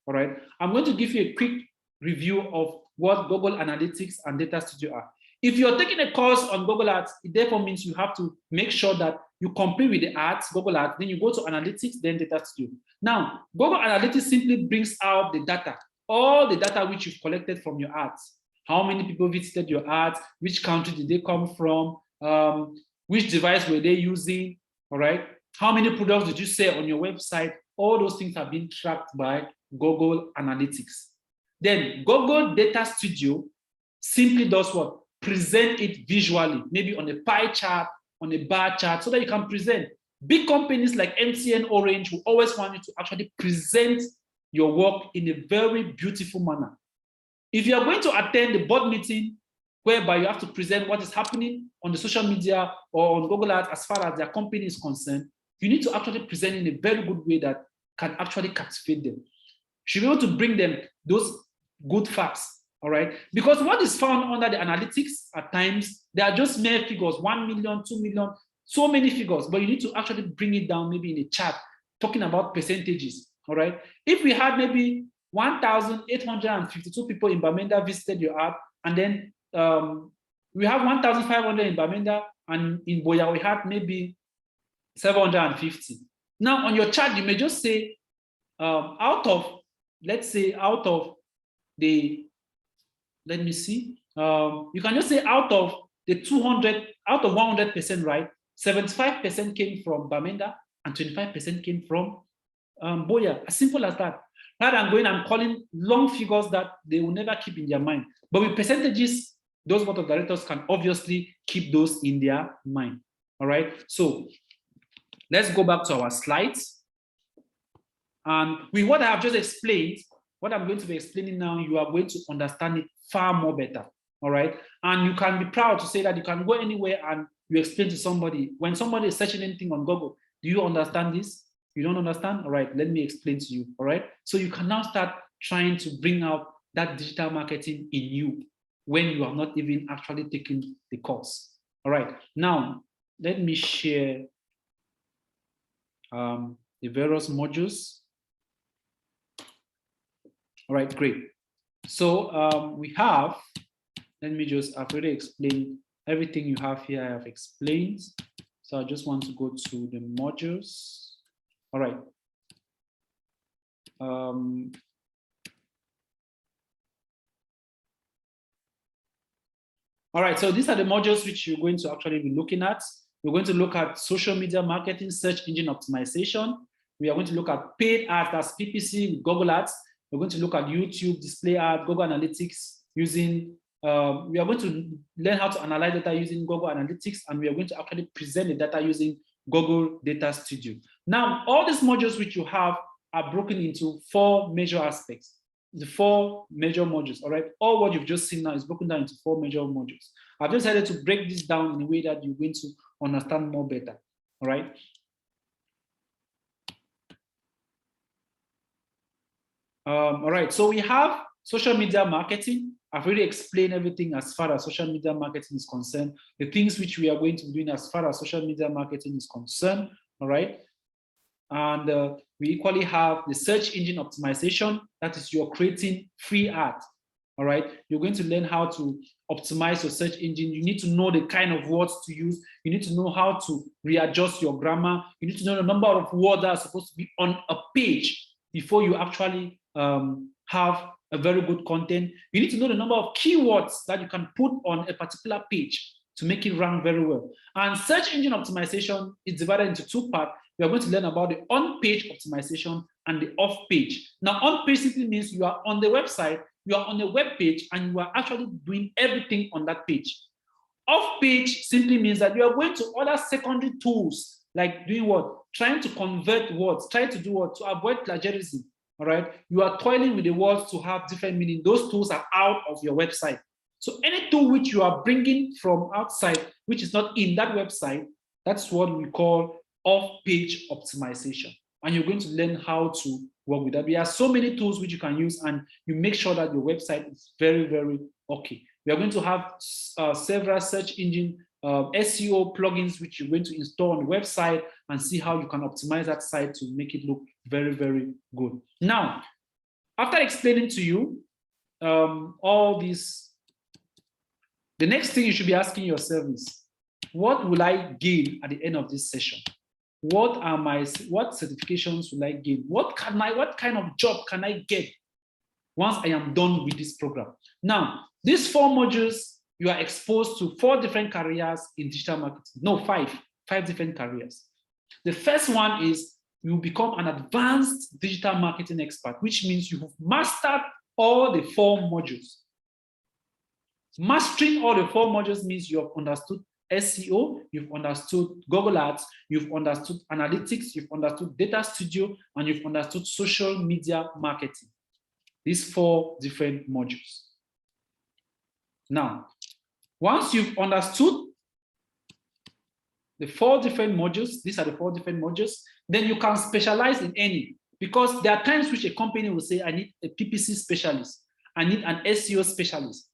All right, I'm going to give you a quick review of what Google Analytics and Data Studio are. If you're taking a course on Google Ads, it therefore means you have to make sure that you complete with the ads, Google Ads, then you go to Analytics, then Data Studio. Now, Google Analytics simply brings out the data, all the data which you've collected from your ads. How many people visited your ads? Which country did they come from? Which device were they using? All right. How many products did you sell on your website? All those things have been tracked by Google Analytics. Then Google Data Studio simply does what? Present it visually, maybe on a pie chart, on a bar chart, so that you can present. Big companies like MTN, Orange will always want you to actually present your work in a very beautiful manner. If you are going to attend the board meeting, whereby you have to present what is happening on the social media or on Google Ads as far as their company is concerned, you need to actually present in a very good way that can actually captivate them. You should be able to bring them those good facts, all right? Because what is found under the analytics at times, they are just mere figures, 1 million, 2 million, so many figures, but you need to actually bring it down maybe in a chart, talking about percentages, all right? If we had maybe 1,852 people in Bamenda visited your app, and then we have 1,500 in Bamenda, and in Buea we had maybe 750. Now on your chart, you may just say out of, let's say out of the, let me see, you can just say out of the 200, out of 100%, right? 75% came from Bamenda and 25% came from Buea. As simple as that. Rather than going and calling long figures that they will never keep in their mind. But with percentages, those board of directors can obviously keep those in their mind. All right. So let's go back to our slides. And with what I have just explained, what I'm going to be explaining now, you are going to understand it far more better. All right. And you can be proud to say that you can go anywhere and you explain to somebody. When somebody is searching anything on Google, do you understand this? You don't understand? All right, let me explain to you. All right. So you can now start trying to bring out that digital marketing in you when you are not even actually taking the course. All right. Now, let me share the various modules. All right, great. So we have, let me just, I've already explained everything you have here, I have explained. So I just want to go to the modules. All right. All right, so these are the modules which you're going to actually be looking at. We're going to look at social media marketing, search engine optimization. We are going to look at paid ads, that's PPC with Google Ads. We're going to look at YouTube, display ad, Google Analytics using, we are going to learn how to analyze data using Google Analytics, and we are going to actually present the data using Google Data Studio. Now, all these modules which you have are broken into 4 major aspects, the 4 major modules, all right? All what you've just seen now is broken down into 4 major modules. I've decided to break this down in a way that you're going to understand more better, all right? All right, so we have social media marketing. I've already explained everything as far as social media marketing is concerned, the things which we are going to be doing as far as social media marketing is concerned, all right? And we equally have the search engine optimization, that is you're creating free ads, all right? You're going to learn how to optimize your search engine. You need to know the kind of words to use. You need to know how to readjust your grammar. You need to know the number of words that are supposed to be on a page before you actually have a very good content. You need to know the number of keywords that you can put on a particular page to make it rank very well. And search engine optimization is divided into 2 parts. We are going to learn about the on-page optimization and the off-page. Now, on-page simply means you are on the website, you are on a web page, and you are actually doing everything on that page. Off-page simply means that you are going to other secondary tools, like doing what? Trying to convert words, trying to do what? To avoid plagiarism. All right, you are toiling with the words to have different meaning. Those tools are out of your website. So any tool which you are bringing from outside, which is not in that website, that's what we call off-page optimization. and you're going to learn how to work with that. There are so many tools which you can use, and you make sure that your website is very, very okay. We are going to have several search engine SEO plugins which you're going to install on the website and see how you can optimize that site to make it look very, very good. Now, after explaining to you all these, the next thing you should be asking yourself is, what will I gain at the end of this session? What certifications will I gain? What kind of job can I get once I am done with this program? Now, these 4 modules, you are exposed to 4 different careers in digital marketing. No, 5 different careers. The first one is you become an advanced digital marketing expert, which means you have mastered all the 4 modules. Mastering all the 4 modules means you have understood SEO, you've understood Google Ads, you've understood analytics, you've understood Data Studio, and you've understood social media marketing. These 4 different modules. Now, once you've understood the 4 different modules, these are the 4 different modules, then you can specialize in any, because there are times which a company will say, I need a PPC specialist, I need an SEO specialist.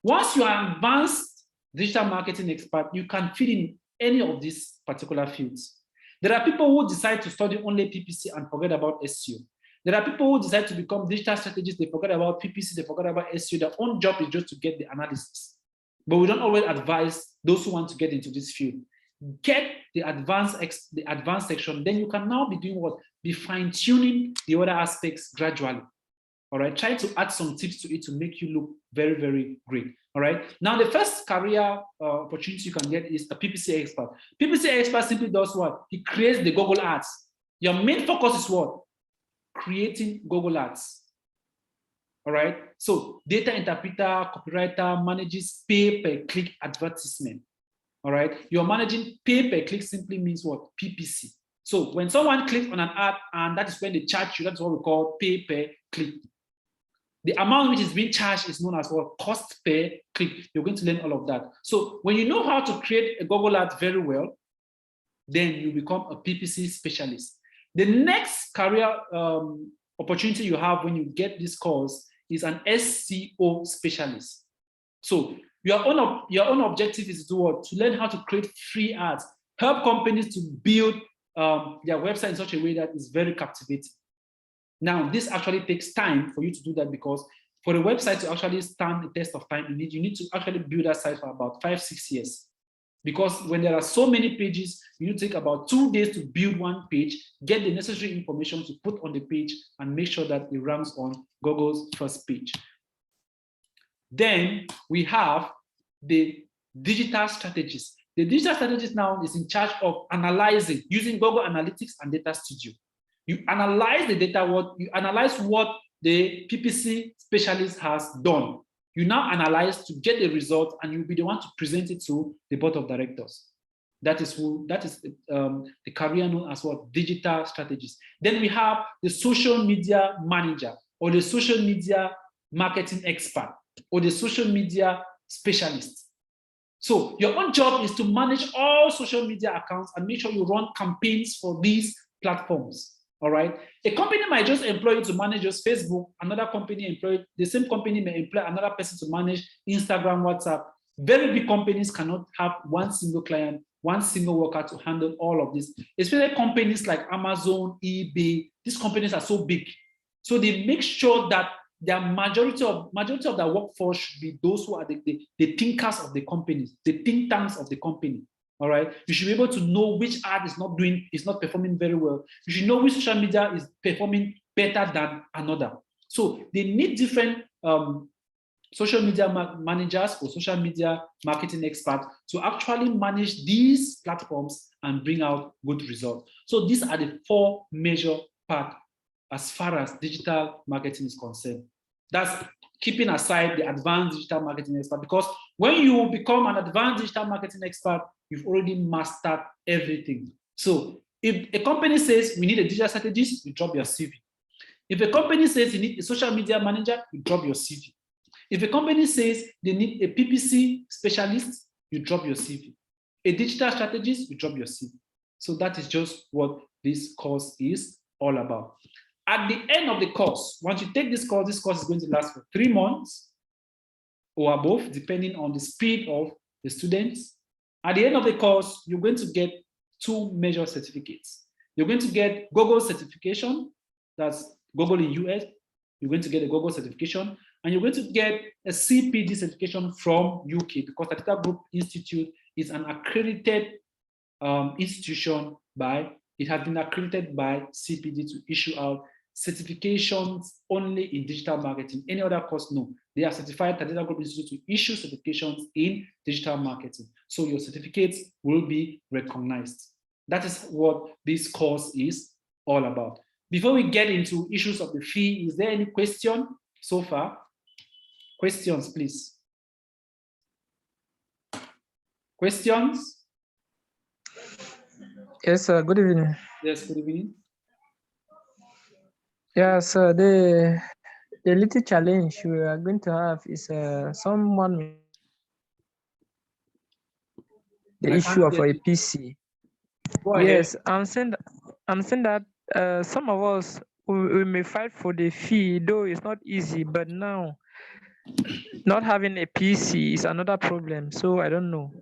Once you are an advanced digital marketing expert, you can fit in any of these particular fields. There are people who decide to study only PPC and forget about SEO. There are people who decide to become digital strategists, they forget about PPC, they forget about SEO. Their own job is just to get the analysis. But we don't always advise those who want to get into this field. Get the advanced section, then you can now be doing what? Be fine-tuning the other aspects gradually. All right, try to add some tips to it to make you look very, very great. All right, now the first career opportunity you can get is a PPC expert. PPC expert simply does what? He creates the Google Ads. Your main focus is what? Creating Google Ads. All right, so data interpreter, copywriter manages pay-per-click advertisement. All right, you're managing pay-per-click simply means what? PPC. So when someone clicks on an ad, and that is when they charge you, that's what we call pay-per-click. The amount which is being charged is known as what? Cost per click. You're going to learn all of that. So when you know how to create a Google ad very well, then you become a PPC specialist. The next career opportunity you have when you get this course is an SEO specialist. So your own objective is to do what? To learn how to create free ads, help companies to build their website in such a way that is very captivating. Now, this actually takes time for you to do that, because for the website to actually stand the test of time, you need to actually build that site for about 5-6 years. Because when there are so many pages, you take about 2 days to build one page, get the necessary information to put on the page, and make sure that it ranks on Google's first page. Then we have the digital strategist. The digital strategist now is in charge of analyzing using Google Analytics and Data Studio. You analyze the data, you analyze what the PPC specialist has done. You now analyze to get the result, and you'll be the one to present it to the board of directors. That is the career known as what? Digital strategist. Then we have the social media manager, or the social media marketing expert, or the social media specialist. So your own job is to manage all social media accounts and make sure you run campaigns for these platforms. All right. A company might just employ you to manage just Facebook. Another company the same company may employ another person to manage Instagram, WhatsApp. Very big companies cannot have one single client, one single worker to handle all of this. Especially companies like Amazon, eBay. These companies are so big, so they make sure that the majority of their workforce should be those who are the thinkers of the companies, the think tanks of the company. All right, you should be able to know which ad is not performing very well. You should know which social media is performing better than another. So they need different social media managers or social media marketing experts to actually manage these platforms and bring out good results. So these are the 4 major parts as far as digital marketing is concerned. That's keeping aside the advanced digital marketing expert, because when you become an advanced digital marketing expert, you've already mastered everything. So if a company says we need a digital strategist, you drop your CV. If a company says you need a social media manager, you drop your CV. If a company says they need a PPC specialist, you drop your CV. A digital strategist, you drop your CV. So that is just what this course is. all about. At the end of the course, once you take this course is going to last for 3 months or above, depending on the speed of the students. At the end of the course, you're going to get 2 major certificates. You're going to get Google certification, that's Google in US. You're going to get a Google certification, and you're going to get a CPD certification from UK, because Tadita Group Institute is an accredited institution it has been accredited by CPD to issue out certifications only in digital marketing. Any other course, no. They are certified Tadita Group Institute to issue certifications in digital marketing. So your certificates will be recognized. That is what this course is all about. Before we get into issues of the fee, is there any question so far? Questions, please. Questions? Yes, sir. Good evening. Yes, good evening. Yeah, sir. The little challenge we are going to have is someone the issue of a PC. Yes, I'm saying that some of us we may fight for the fee, though it's not easy. But now, not having a PC is another problem. So I don't know.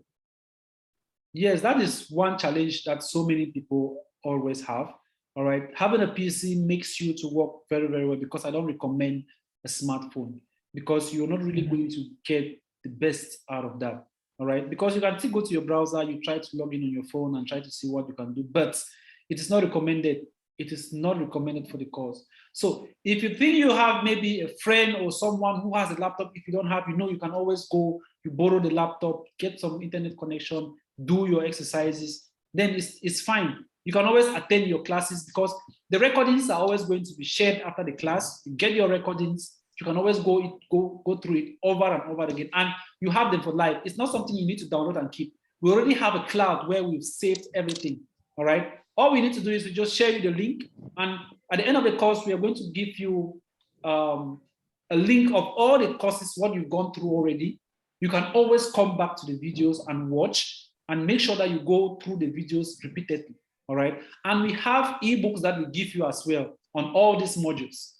Yes, that is one challenge that so many people always have. All right, having a PC makes you to work very, very well, because I don't recommend a smartphone, because you're not really going to get the best out of that. All right, because you can still go to your browser, you try to log in on your phone and try to see what you can do, but it is not recommended. It is not recommended for the course. So if you think you have maybe a friend or someone who has a laptop, if you don't have, you can always go, you borrow the laptop, get some internet connection, do your exercises, then it's fine. You can always attend your classes, because the recordings are always going to be shared after the class. You get your recordings, you can always go through it over and over again, and you have them for life. It's not something you need to download and keep. We already have a cloud where we've saved everything, all right? All we need to do is to just share you the link, and at the end of the course, we are going to give you a link of all the courses, what you've gone through already. You can always come back to the videos and watch, and make sure that you go through the videos repeatedly, all right? And we have ebooks that we give you as well on all these modules,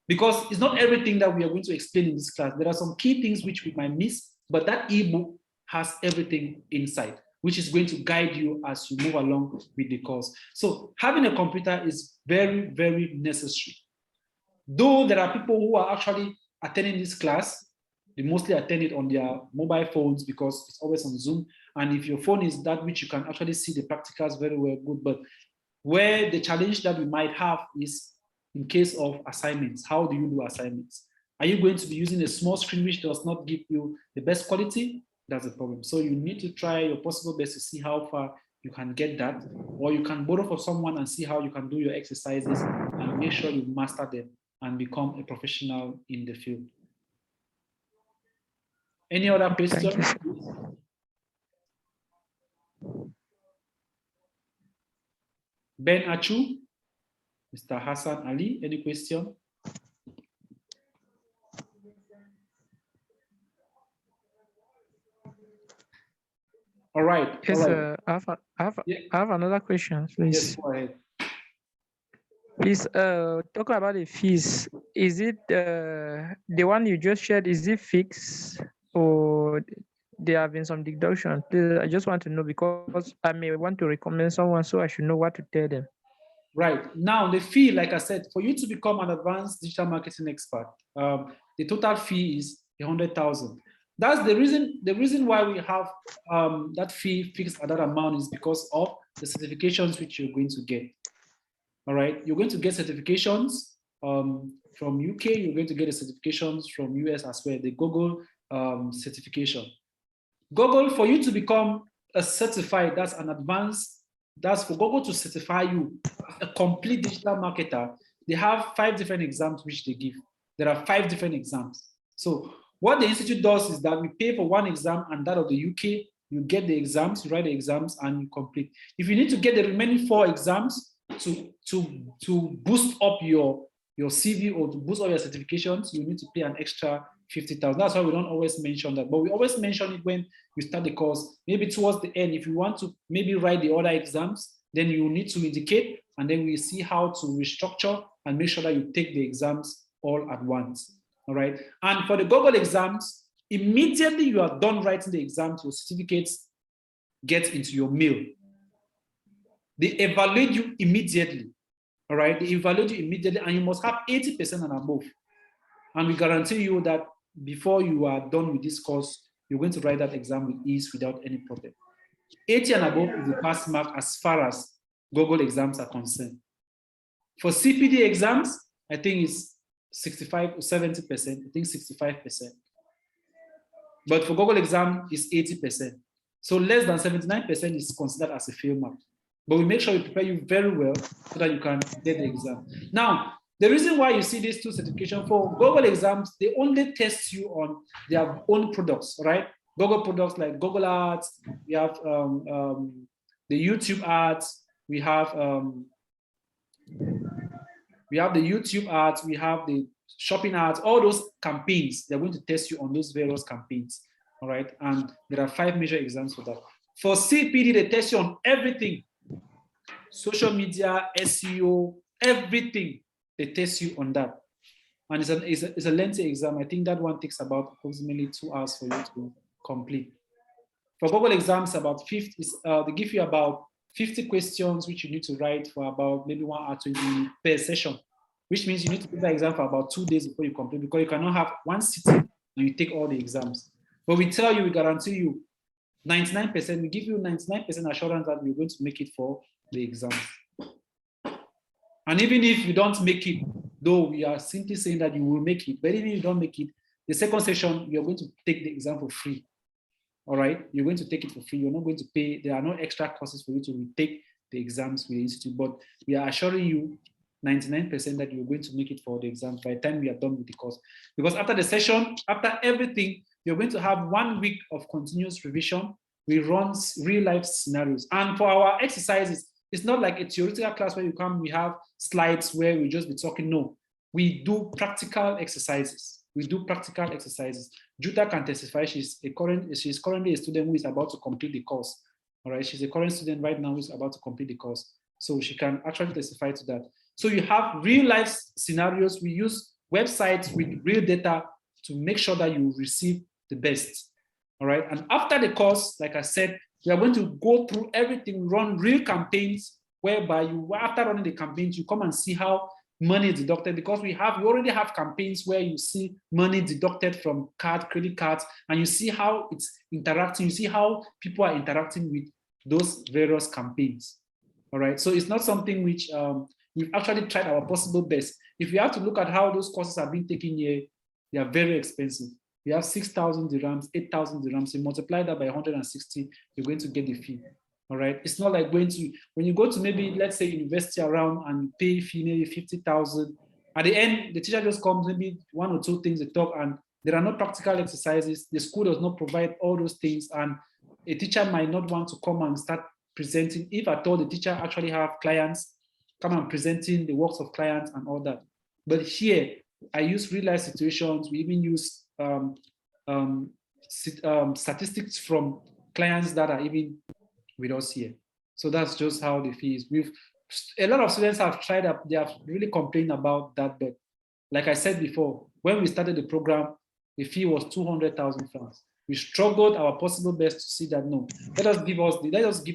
because it's not everything that we are going to explain in this class. There are some key things which we might miss, but that ebook has everything inside, which is going to guide you as you move along with the course. So having a computer is very, very necessary. Though there are people who are actually attending this class, they mostly attend it on their mobile phones, because it's always on Zoom. And if your phone is that which you can actually see the practicals very well, good. But where the challenge that we might have is in case of assignments. How do you do assignments? Are you going to be using a small screen which does not give you the best quality? That's a problem. So you need to try your possible best to see how far you can get that, or you can borrow from someone and see how you can do your exercises and make sure you master them and become a professional in the field. Any other questions? Ben Achu, Mr. Hassan Ali, any question? All right. Yes, all right. I have another question, please. Yes, go ahead. Please, talk about the fees. Is it the one you just shared? Is it fixed, or there have been some deduction? Please, I just want to know, because I may want to recommend someone, so I should know what to tell them. Right. Now, the fee, like I said, for you to become an advanced digital marketing expert, the total fee is 100,000. That's the reason. The reason why we have that fee fixed at that amount is because of the certifications which you're going to get. All right, you're going to get certifications from UK. You're going to get the certifications from US as well. The Google certification. Google, for you to become a certified, that's an advanced. That's for Google to certify you as a complete digital marketer. They have 5 different exams which they give. There are 5 different exams. So what the institute does is that we pay for 1 exam, and that of the UK, you get the exams, you write the exams, and you complete. If you need to get the remaining 4 exams to boost up your CV or to boost up your certifications, you need to pay an extra 50,000. That's why we don't always mention that, but we always mention it when we start the course. Maybe towards the end, if you want to maybe write the other exams, then you need to indicate, and then we see how to restructure and make sure that you take the exams all at once. All right. And for the Google exams, immediately you are done writing the exams, your certificates get into your mail. They evaluate you immediately. All right. They evaluate you immediately, and you must have 80% and above. And we guarantee you that before you are done with this course, you're going to write that exam with ease without any problem. 80 and above is the pass mark as far as Google exams are concerned. For CPD exams, I think it's 65 or 70%, I think 65%. But for Google exam, it's 80%. So less than 79% is considered as a fail mark. But we make sure we prepare you very well so that you can get the exam. Now, the reason why you see these two certifications for Google exams, they only test you on their own products, right? Google products like Google Ads, we have the YouTube ads, we have the YouTube ads, we have the shopping ads, all those campaigns, they're going to test you on those various campaigns, all right? And there are 5 major exams for that. For CPD, they test you on everything. Social media, SEO, everything, they test you on that. And it's a lengthy exam. I think that one takes about approximately 2 hours for you to complete. For Google exams, about 50, they give you about 50 questions, which you need to write for about maybe 1 hour 20 minutes per session, which means you need to take the exam for about 2 days before you complete, because you cannot have one sitting and you take all the exams. But we tell you, we guarantee you 99%, we give you 99% assurance that we're going to make it for the exams. And even if you don't make it, though we are simply saying that you will make it, but even if you don't make it, the second session, you're going to take the exam for free. All right, you're going to take it for free. You're not going to pay. There are no extra costs for you to retake the exams with the institute, but we are assuring you 99% that you're going to make it for the exams by the time we are done with the course. Because after the session, after everything, you're going to have 1 week of continuous revision. We run real life scenarios. And for our exercises, it's not like a theoretical class where you come, we have slides where we just be talking. No, we do practical exercises. Jutta can testify. She's currently a student who is about to complete the course. All right, she's a current student right now who is about to complete the course. So she can actually testify to that. So you have real life scenarios. We use websites with real data to make sure that you receive the best. All right, and after the course, like I said, we are going to go through everything, run real campaigns, whereby you, after running the campaigns, you come and see how money is deducted, because we already have campaigns where you see money deducted from credit cards, and you see how it's interacting, you see how people are interacting with those various campaigns. All right, so it's not something which we've actually tried our possible best. If you have to look at how those courses are being taken here, they are very expensive. We have 6,000 dirhams, 8,000 dirhams. You multiply that by 160, you're going to get the fee. All right. It's not like when you go to maybe, let's say, university around and you pay fee maybe 50,000. At the end, the teacher just comes, maybe 1 or 2 things they talk, and there are no practical exercises. The school does not provide all those things, and a teacher might not want to come and start presenting. If at all the teacher actually have clients, come and presenting the works of clients and all that. But here, I use real life situations. We even use statistics from clients that are even with us here. So that's just how the fee is. A lot of students have tried up, they have really complained about that, but like I said before, when we started the program, the fee was 200,000 francs. We struggled our possible best to see that, no, let us give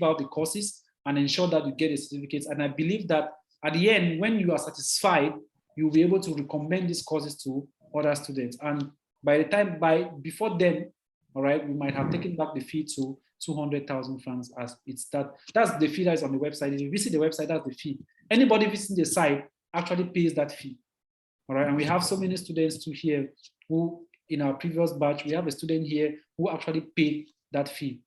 out the courses and ensure that you get the certificates. And I believe that at the end, when you are satisfied, you'll be able to recommend these courses to other students. And before then, all right, we might have taken back the fee to 200,000 francs, as that's the fee that is on the website. If you visit the website, that's the fee. Anybody visiting the site actually pays that fee. All right, and we have so many students too here who, in our previous batch, we have a student here who actually paid that fee.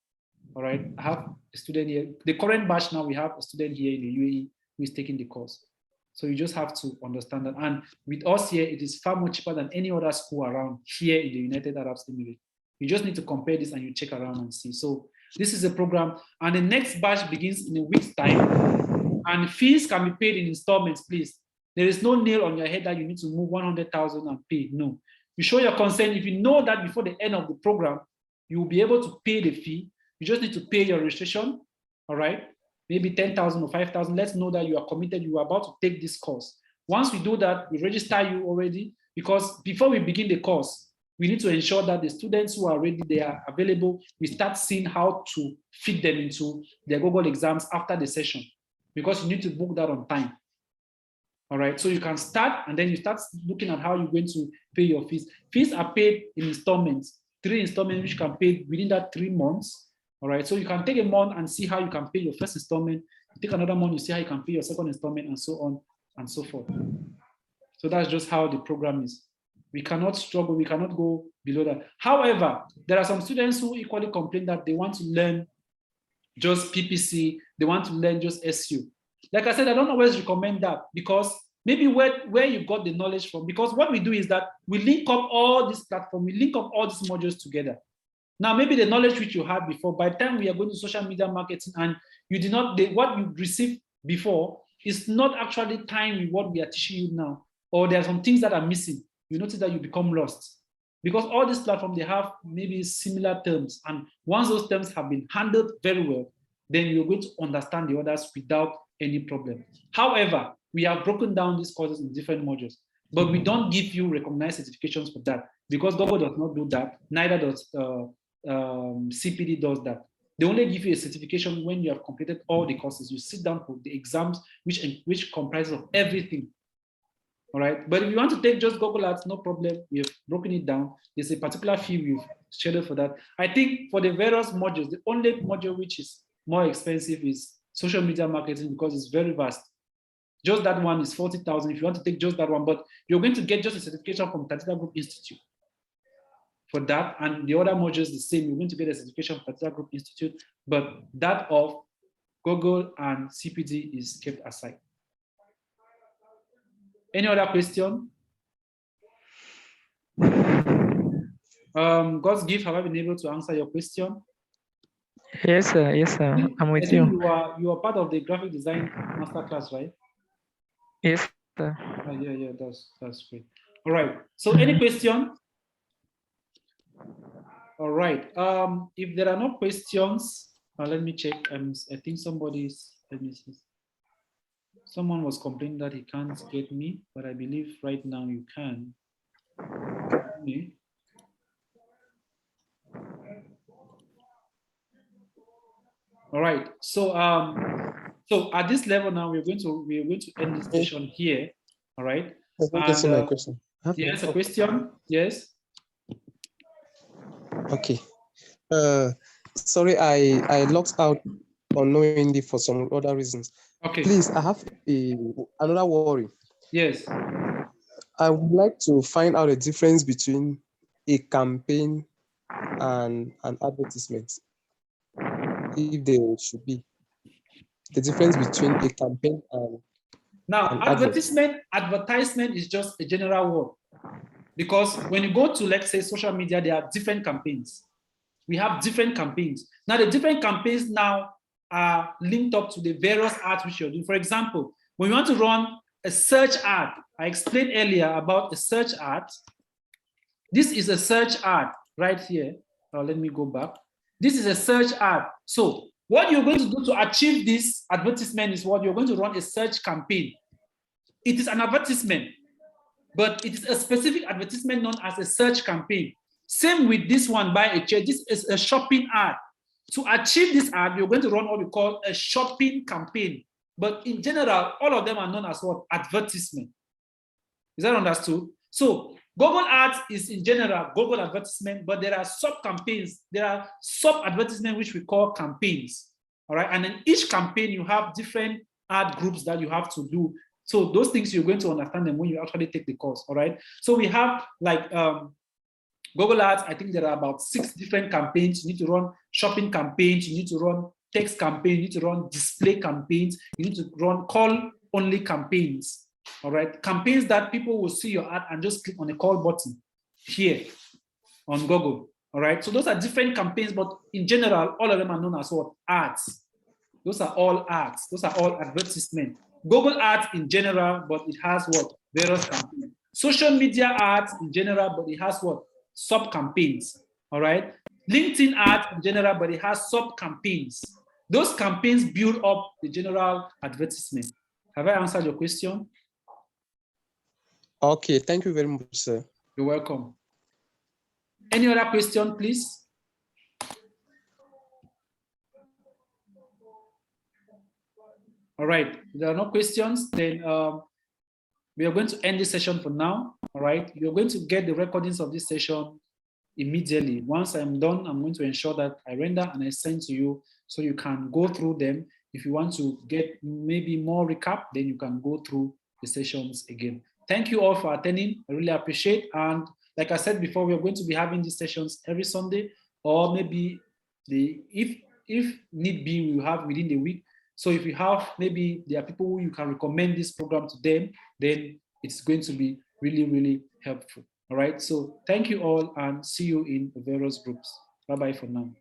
All right, I have a student here. The current batch now, we have a student here in the UAE who is taking the course. So you just have to understand that. And with us here, it is far more cheaper than any other school around here in the United Arab Emirates. You just need to compare this and you check around and see. So this is a program, and the next batch begins in a week's time. And fees can be paid in installments, please. There is no nail on your head that you need to move 100,000 and pay. No. You show your consent. If you know that before the end of the program, you will be able to pay the fee. You just need to pay your registration. All right. maybe 10,000 or 5,000. Let's know that you are committed, you are about to take this course. Once we do that, we register you already, because before we begin the course, we need to ensure that the students who are ready, they are available. We start seeing how to fit them into their Google exams after the session, because you need to book that on time. All right, so you can start, and then you start looking at how you're going to pay your fees. Fees are paid in installments, 3 installments, which you can pay within that 3 months. All right, so you can take a month and see how you can pay your first installment. You take another month, you see how you can pay your second installment, and so on and so forth. So that's just how the program is. We cannot struggle, we cannot go below that. However, there are some students who equally complain that they want to learn just PPC, they want to learn just SU. Like I said, I don't always recommend that, because maybe where you got the knowledge from, because what we do is that we link up all these platforms, we link up all these modules together. Now, maybe the knowledge which you had before, by the time we are going to social media marketing and you did not, what you received before is not actually tying with what we are teaching you now, or there are some things that are missing. You notice that you become lost, because all these platforms, they have maybe similar terms. And once those terms have been handled very well, then you're going to understand the others without any problem. However, we have broken down these courses in different modules, but we don't give you recognized certifications for that, because Google does not do that. Neither does CPD does that. They only give you a certification when you have completed all the courses. You sit down for the exams, which comprises of everything. All right, but if you want to take just Google Ads, no problem. We have broken it down. There's a particular fee we've scheduled for that. I think for the various modules, the only module which is more expensive is social media marketing, because it's very vast. Just that one is 40,000 if you want to take just that one, but you're going to get just a certification from Tatita Group Institute for that, and the other modules the same. You're going to get a certification from Tatita Group Institute, but that of Google and CPD is kept aside. Any other question? God's gift, have I been able to answer your question? Yes, sir. Yes, sir. I'm with you. You are part of the graphic design masterclass, right? Yes, sir. Yeah, that's great. All right. So any question? All right. If there are no questions, let me check. I think somebody's, let me see. Someone was complaining that he can't get me, but I believe right now you can. Okay. All right. So so at this level now we're going to end this session here. All right. That's my question. Yes, a question. Yes. Okay. Sorry, I locked out unknowingly for some other reasons. Okay. Please, I have another worry. Yes. I would like to find out the difference between a campaign and an advertisement, if there should be. The difference between a campaign and now advertisement is just a general word, because when you go to, let's say, social media, there are different campaigns. We have different campaigns. Now the different campaigns now are linked up to the various ads which you're doing. For example, when you want to run a search ad, I explained earlier about a search ad. This is a search ad right here. Let me go back. This is a search ad. So what you're going to do to achieve this advertisement is what you're going to run a search campaign. It is an advertisement, but it is a specific advertisement known as a search campaign. Same with this one, buy a chair. This is a shopping ad. To achieve this ad, you're going to run what we call a shopping campaign. But in general, all of them are known as what? Advertisement. Is that understood? So Google Ads is in general Google advertisement, but there are sub-campaigns. There are sub-advertisement which we call campaigns. All right. And in each campaign, you have different ad groups that you have to do. So those things you're going to understand them when you actually take the course. All right. So we have like Google Ads. I think there are about 6 different campaigns. You need to run shopping campaigns. You need to run text campaigns. You need to run display campaigns. You need to run call-only campaigns. All right, campaigns that people will see your ad and just click on the call button here on Google. All right, so those are different campaigns, but in general, all of them are known as what? Ads. Those are all ads. Those are all advertisement. Google Ads in general, but it has what? Various campaigns. Social media ads in general, but it has what? Sub campaigns. All right. LinkedIn ads in general, but it has sub campaigns. those campaigns build up the general advertisement. Have I answered your question? Okay, thank you very much, sir. You're welcome. Any other question, please? All right, if there are no questions, then we are going to end this session for now. All right, you're going to get the recordings of this session immediately. Once I'm done, I'm going to ensure that I render and I send to you so you can go through them. If you want to get maybe more recap, then you can go through the sessions again. Thank you all for attending. I really appreciate. And like I said before, we are going to be having these sessions every Sunday, or maybe if need be, we will have within the week. So if you have, maybe there are people who you can recommend this program to them, then it's going to be really, really helpful. All right. So thank you all and see you in the various groups. Bye-bye for now.